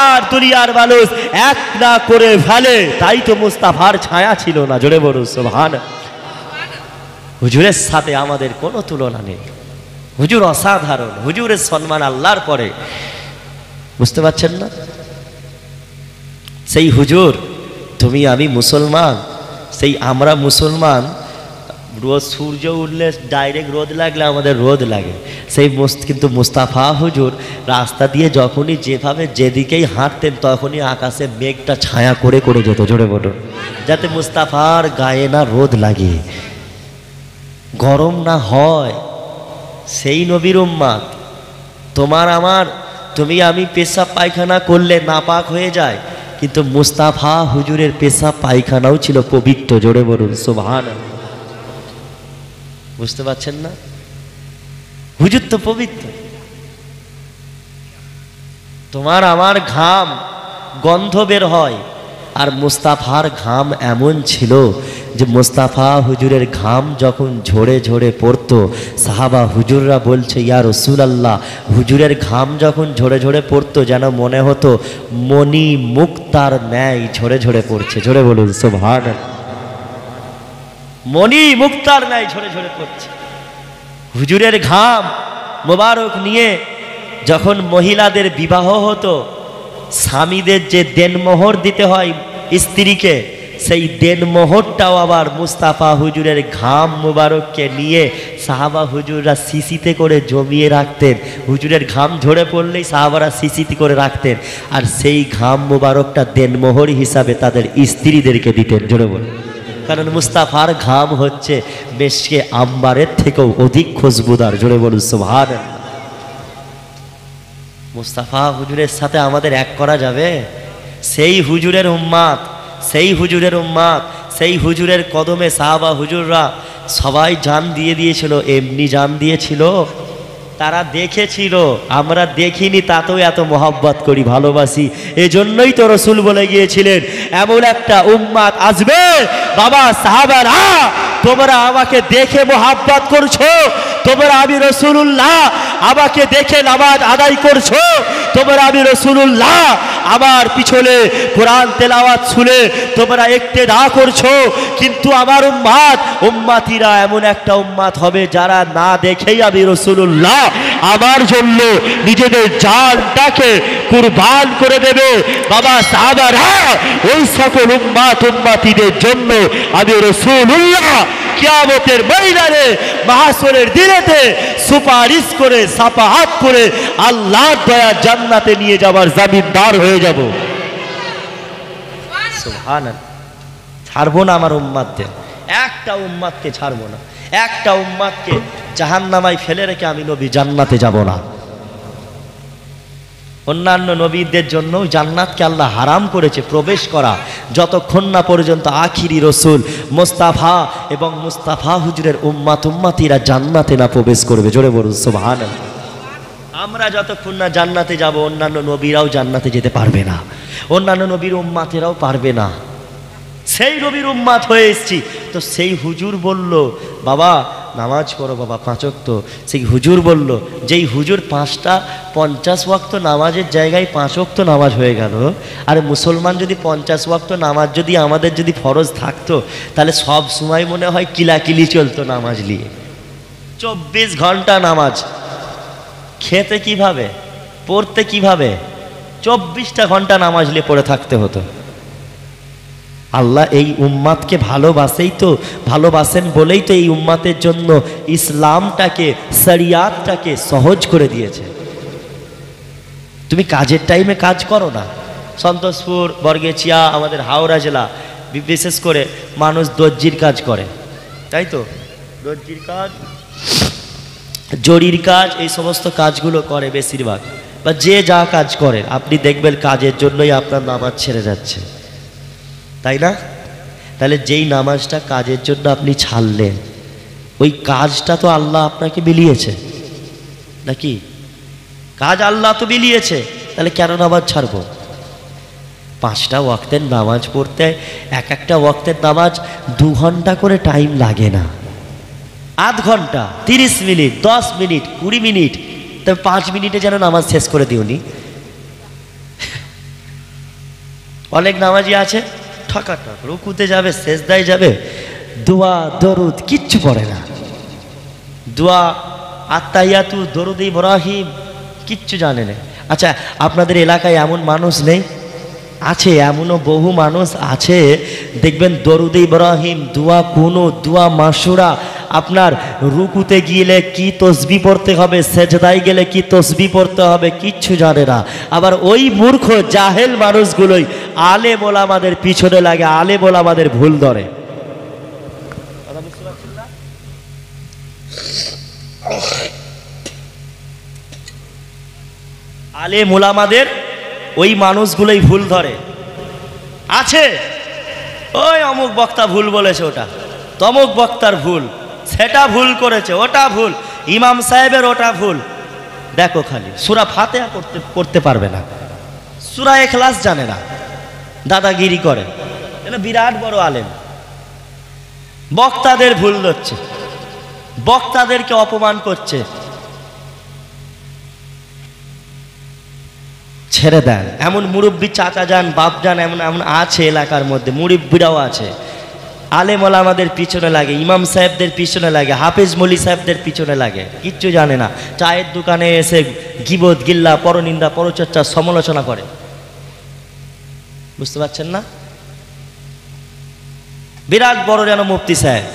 আর দুনিয়ার মানুষ এক না করে ফেলে, তাই তো মুস্তাফার ছায়া ছিল না। জোরে বলুন সুবহানাল্লাহ। হুজুরের সাথে আমাদের কোনো তুলনা নেই। হুজুর অসাধারণ, হুজুরের সম্মান আল্লাহর পরে। বুঝতে পারছেন না? সেই হুজুর, তুমি আমি মুসলমান, সেই আমরা মুসলমান, রোজ সূর্য উঠলে ডাইরেক্ট রোদ লাগলে আমাদের রোদ লাগে, সেই কিন্তু মুস্তাফা হুজুর রাস্তা দিয়ে যখনই যেভাবে যেদিকেই হাঁটতেন তখনই আকাশে মেঘটা ছায়া করে করে যেত। জোরে বলুন, যাতে মুস্তাফার গায়ে না রোদ লাগে, গরম না হয়। সেই নবীর উম্মত। তোমার আমার, তুমি আমি পেশাব পায়খানা করলে নাপাক হয়ে যায়, কিন্তু মুস্তাফা হুজুরের পেশাব পায়খানাও ছিল পবিত্র। জোরে বলুন সুবহানাল্লাহ। বুঝতে পারছেন না? হুজুর তো পবিত্র। তোমার আমার ঘাম গন্ধ বের হয়, আর মুস্তাফার ঘাম এমন ছিল যে মুস্তাফা হুজুরের ঘাম যখন ঝরে ঝরে পড়তো, সাহাবা হুজুররা বলছে, ইয়া রাসূলুল্লাহ, হুজুরের ঘাম যখন ঝরে ঝরে পড়তো যেন মনে হতো মণি মুক্তার ন্যায় ঝরে ঝরে পড়ছে। জোরে বলুন সুবহানাল্লাহ। মণি মুক্তার ন্যায় ঝরে ঝরে পড়ছে। হুজুরের ঘাম মোবারক নিয়ে যখন মহিলাদের বিবাহ হতো, স্বামীদের যে দেনমোহর দিতে হয় স্ত্রীকে, সেই দেনমোহরটাও আবার মুস্তাফা হুজুরের ঘাম মোবারককে নিয়ে সাহাবা হুজুররা শিশিতে করে জমিয়ে রাখতেন। হুজুরের ঘাম ঝরে পড়লেই সাহাবারা শিশিতে করে রাখতেন, আর সেই ঘাম মোবারকটা দেনমোহর হিসাবে তাদের স্ত্রীদেরকে দিতেন। জোরে বলে, কারণ মুস্তাফার ঘাম হচ্ছে মেশকে আম্বারের থেকেও অধিক খুশবুদার। জোরে বলুন সুবহানাল্লাহ। মুস্তাফা হুজুরের সাথে আমাদের এক করা যাবে? সেই হুজুরের উম্মাত, সেই হুজুরের উম্মাত, সেই হুজুরের কদমে সাহাবা হুজুররা সবাই জান দিয়ে দিয়েছিল। এমনি জান দিয়েছিল? তারা দেখেছিল, আমরা দেখিনি, তাতেও এত মোহাব্বত করি, ভালোবাসি। এজন্যই তো রসুল বলে গিয়েছিলেন এমন একটা উম্মাত আসবে বাবা সাহাবারা, তোমরা আমাকে দেখে মোহাব্বত করছো, তোমরা আমি রসুলুল্লাহ আমাকে দেখে নামাজ আদায় করছো, তোমরা আমি রসুলুল্লাহ আমার পিছনে কোরআন তেলাওয়াত শুনে তোমরা ইক্তেদা করছো। কিন্তু আমার উম্মাতিরা এমন একটা উম্মাত হবে যারা না দেখেই আমি রসুলুল্লাহ আমার জন্য নিজেদের জানটাকে কুরবান করে দেবে। বাবা সাহাবারা, ওই সকল উম্মাতিদের জন্য আমি রসুলুল্লাহ কিয়ামতের ময়দানে মাহশরের দিনেতে সুপারিশ করে সাফাহাত করে আল্লাহর দয়া জান্নাতে নিয়ে যাবার জামিনদার হয়ে যাব। সুবহানাল্লাহ। ছাড়বো না আমার উম্মাতদের, একটা উম্মাতকে ছাড়বো না, একটা উম্মাতকে জাহান্নামায় ফেলে রেখে আমি নবী জান্নাতে যাব না। অন্যান্য নবীদের জন্য জান্নাতকে আল্লাহ হারাম করেছে প্রবেশ করা, যতক্ষণ না পর্যন্ত আখিরি রসুল মুস্তাফা এবং মুস্তাফা হুজুরের উম্মাতিরা জান্নাতে না প্রবেশ করবে। জোরে বলুন সুবহানাল্লাহ। আমরা যতক্ষণ না জান্নাতে যাব, অন্যান্য নবীরাও জান্নাতে যেতে পারবে না, অন্যান্য নবীর উম্মাতেরাও পারবে না। সেই নবীর উম্মাত হয়ে এসেছি, তো সেই হুজুর বলল বাবা নামাজ পড়ো বাবা 5 ওয়াক্ত। সেই হুজুর বলল, যেই হুজুর 5টা 50 ওয়াক্ত নামাজের জায়গায় 5 ওয়াক্ত নামাজ হয়ে গেল। আর মুসলমান যদি 50 ওয়াক্ত নামাজ যদি আমাদের যদি ফরজ থাকতো, তাহলে সব সময় মনে হয় কিলাকিলি চলতো নামাজ নিয়ে। 24 ঘন্টা নামাজ, খেতে কিভাবে, পড়তে কিভাবে, 24টা ঘন্টা নামাজ নিয়ে পড়ে থাকতে হতো। আল্লাহ এই উম্মাতকে ভালোবাসেন বলেই তো এই উম্মাতের জন্য ইসলামটাকে, শরিয়াতটাকে সহজ করে দিয়েছে। তুমি কাজের টাইমে কাজ করো না। সন্তোষপুর, বরগেছিয়া, আমাদের হাওড়া জেলা বিশেষ করে মানুষ দর্জির কাজ করে, তাই তো? দর্জির কাজ, জরির কাজ, এই সমস্ত কাজগুলো করে বেশিরভাগ, বা যে যা কাজ করে আপনি দেখবেন কাজের জন্যই আপনার নামাজ ছেড়ে যাচ্ছে, তাই না? তাহলে যেই নামাজটা কাজের জন্য আপনি ছাড়লেন, ওই কাজটা তো আল্লাহ আপনাকে মিলিয়েছে নাকি? কাজ আল্লাহ তো মিলিয়েছে, তাহলে কেন নামাজ ছাড়বো? 5টা ওয়াক্তের নামাজ পড়তে একটা ওয়াক্তের নামাজ 2 ঘন্টা করে টাইম লাগে না, আধ ঘন্টা, 30 মিনিট, 10 মিনিট, 20 মিনিট, তবে 5 মিনিটে যেন নামাজ শেষ করে দিওনি। অনেক নামাজি আছে ঠকাঠক, রুকুতে যাবে, সেজদায় যাবে, দোয়া দরুদ কিচ্ছু পড়ে না, দোয়া আত্তাহিয়াতু দরুদ ইব্রাহিম কিচ্ছু জানে না। আচ্ছা, আপনাদের এলাকায় এমন মানুষ নেই? আছে, এমনও বহু মানুষ আছে, দেখবেন দরুদ ইব্রাহিম, দোয়া কুনুত, দোয়া মাসুরা, আপনার রুকুতে গেলে কি তসবিহ পড়তে হবে, সেজদায় গেলে কি তসবিহ পড়তে হবে কিচ্ছু জানে না। আবার ওই মূর্খ জাহেল মানুষগুলোই আলেম ওলামাদের পিছনে লাগে, আলেম ওলামাদের ভুল ধরে। আলেম ওলামাদের ওই মানুষগুলোই ভুল ধরে। আছে ওই অমুক বক্তা ভুল বলেছে, ওটা তমুক বক্তার ভুল, সেটা ভুল করেছে, ওটা ভুল, ইমাম সাহেবের ওটা ভুল। দেখো খালি সূরা ফাতিহা পড়তে পারবে না, সূরা ইখলাস জানে না, দাদাগিরি করে, এটা বিরাট বড় আলেম। বক্তাদের ভুল ধরছে, বক্তাদেরকে অপমান করছে। ছেড়ে দেন। এমন মুরব্বী চাচা যান, বাপ যান, এমন এমন আছে এলাকার মধ্যে, মুরব্বীরাও আছে, আলেম ওলামাদের পিছনে লাগে, ইমাম সাহেবদের পিছনে লাগে, হাফেজ মৌলী সাহেবদের পিছনে লাগে, কিচ্ছু জানে না। চায়ের দোকানে এসে গিবত গিল্লা পরনিন্দা পরচর্চা সমালোচনা করে। বুঝতে পারছেন না? বিরাট বড় যেন মুফতি সাহেব।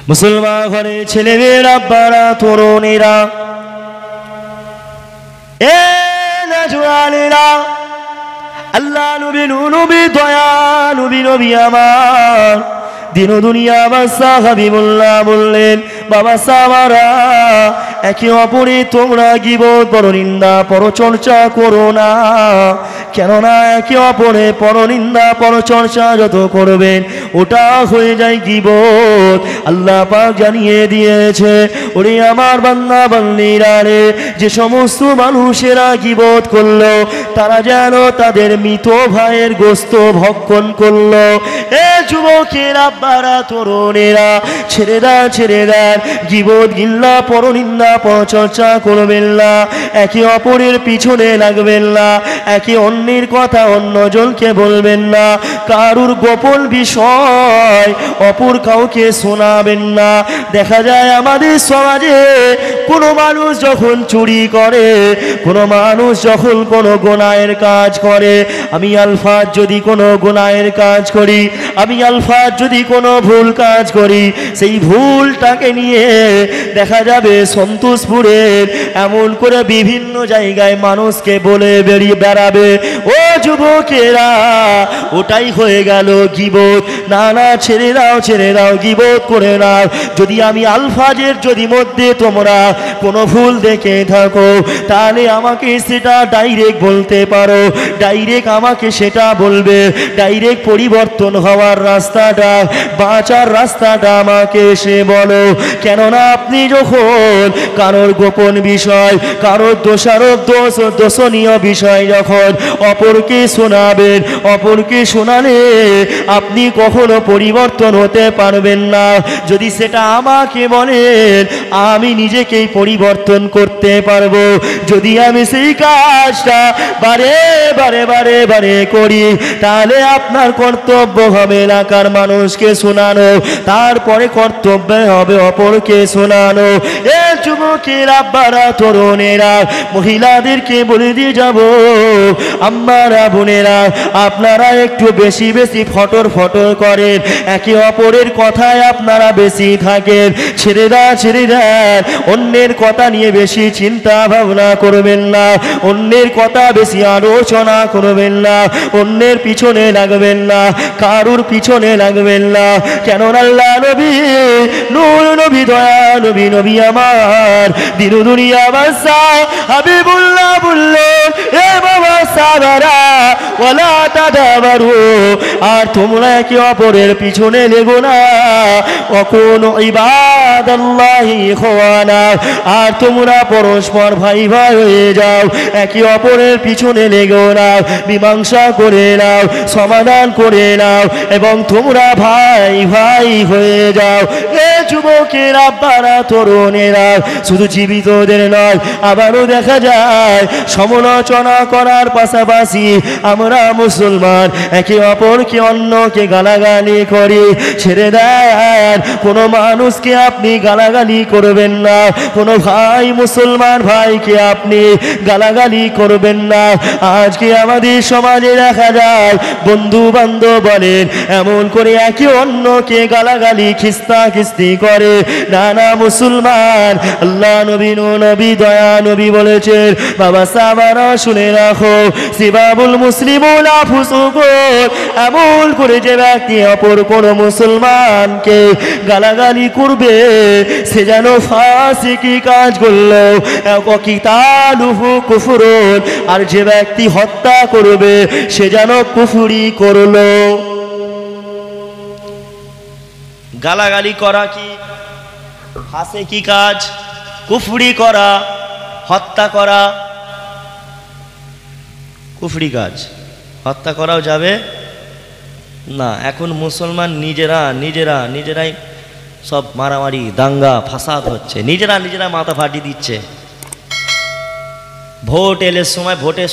মুসলমান ঘরে ছেলেমেয়েরা, আব্বারা, তরুণেরা, এ নাজওয়ানেরা, আল্লাহ নবী নবী দয়া নবী নবী আমার দিন দুনিয়া বাদশাহ হাবিবুল্লাহ বললেন, বাবা সাহাবারা, একে অপরে তোমরা গীবত পরনিন্দা পরচর্চা করো না। কেননা একে অপরে পরনিন্দা পরচর্চা যত করবেন ওটা হয়ে যায় গীবত। আল্লাহ পাক জানিয়ে দিয়েছে, ওরে আমার বান্দা বান্দীরা রে, যে সমস্ত মানুষেরা গীবত করলো তারা যেন তাদের মৃত ভাইয়ের গোশত ভক্ষণ করলো। এ যুবকের আব্বারা, তরুণেরা, ছেড়ে দেন গীবত গিল্লা পরনিন্দা পরচর্চা করবেন না, একে অপরের পিছনে লাগবেন না, একে অন্যের কথা অন্যজনকে বলবেন না, কারুর গোপন বিষয় অপর কাউকে শোনাবেন না। দেখা যায় আমাদের সমাজে কোনো মানুষ যখন চুরি করে, কোনো মানুষ যখন কোনো গুনাহের কাজ করে, আমি আলফাজ যদি কোনো গুনাহের কাজ করি, আমি আলফাজ যদি কোনো ভুল কাজ করি, সেই ভুলটাকে নিয়ে দেখা যাবে সন্তোষপুরের এমন করে বিভিন্ন জায়গায় মানুষকে বলে বেরিয়ে বেড়াবে। ও যুবকেরা, ওটাই হয়ে গেল গীবত। না না, ছেড়ে দাও গীবত করে নাও। যদি আমি আলফাজের যদি মধ্যে তোমরা কোনো ভুল দেখে থাকো, তাহলে আমাকে সেটা ডাইরেক্ট বলতে পারো, ডাইরেক্ট আমাকে সেটা বলবে, ডাইরেক্ট পরিবর্তন হওয়ার রাস্তাটা, বাঁচার রাস্তাটা আমাকে এসে বলো। কেননা আপনি যখন কারোর গোপন বিষয়, কারোর দোষারোপ দোষণীয় বিষয় যখন অপরকে শোনাবেন, অপরকে শোনালে আপনি কখনো পরিবর্তন হতে পারবেন না। যদি সেটা আমাকে বলেন, আমি নিজেকেই পরিবর্তন করতে পারবো। যদি আমি সেই কাজটা বারে বারে করি, তাহলে আপনার কর্তব্য হবে এলাকার মানুষকে শোনানো, তারপরে কর্তব্য হবে অপরকে শোনানো। এ যুবকের আব্বারা, তরুণেরা, মহিলাদেরকে বলে দিয়ে যাব, আম্মারা, বোনেরা, আপনারা একটু বেশি ফটর করেন, একে অপরের কথায় আপনারা বেশি থাকেন। ছেড়ে দেন, অন্যের কথা নিয়ে বেশি চিন্তা ভাবনা করবেন না, অন্যের কথা বেশি আলোচনা করবেন না, অন্যের পিছনে লাগবেন না, কারুর পিছনে লাগবেন না। কেননা আল্লাহ নবী নূর নবী দয়া নবী নবী আমার দিন দুনিয়া বাদশাহ হাবিবুল্লাহ বললেন, এ বাবা সাহাবারা, ওয়ালা তাদাবারু, আর তোমরা একে অপরের পিছনে লেগো না, অকুনু ইবাদাল্লাহি ইখওয়ানা, আর তোমরা পরস্পর ভাই হয়ে যাও, একে অপরের পিছনে লেগো না, মীমাংসা করে নাও, সমাধান করে নাও, এবং তোমরা ভাই হয়ে যাও। এ যুবকের আব্বারা, তরুণেরা, শুধু জীবিতদের নয়, আবারও দেখা যায় সমালোচনা করার পাশাপাশি আমরা মুসলমান একে অপরকে অন্যকে গালাগালি করি। ছেড়ে দেন, কোনো মানুষকে আপনি গালাগালি করবেন না, কোনো ভাই মুসলমান ভাইকে আপনি গালাগালি করবেন না। আজকে আমাদের সমাজে দেখা যায় বন্ধু বান্ধব বলেন এমন করে একে অন্যকে গালাগালি খিস্তি করে। না না মুসলমান, আল্লাহ নবী নবী দয়া নবী বলেছেন, বাবা সাহাবারা শুনে রাখো, সিবাবুল মুসলিমুনা ফুসুকুন, এমন করে যে ব্যক্তি অপর কোন মুসলমানকে গালাগালি করবে সে যেন ফাসিকি কাজ করলো, কিতালুহু কুফরুন, আর যে ব্যক্তি হত্যা করবে সে যেন কুফরি করলো। গালাগালি করা কি ফাসিকি কাজ, কুফরি করা, হত্যা করা কুফরি কাজ, হত্যা করাও যাবে না। এখন মুসলমান নিজেরাই সব মারামারি দাঙ্গা ফাসাদ হচ্ছে, নিজেরা মাথা ফাটিয়ে দিচ্ছে। ভোট এলে সময় ভোটের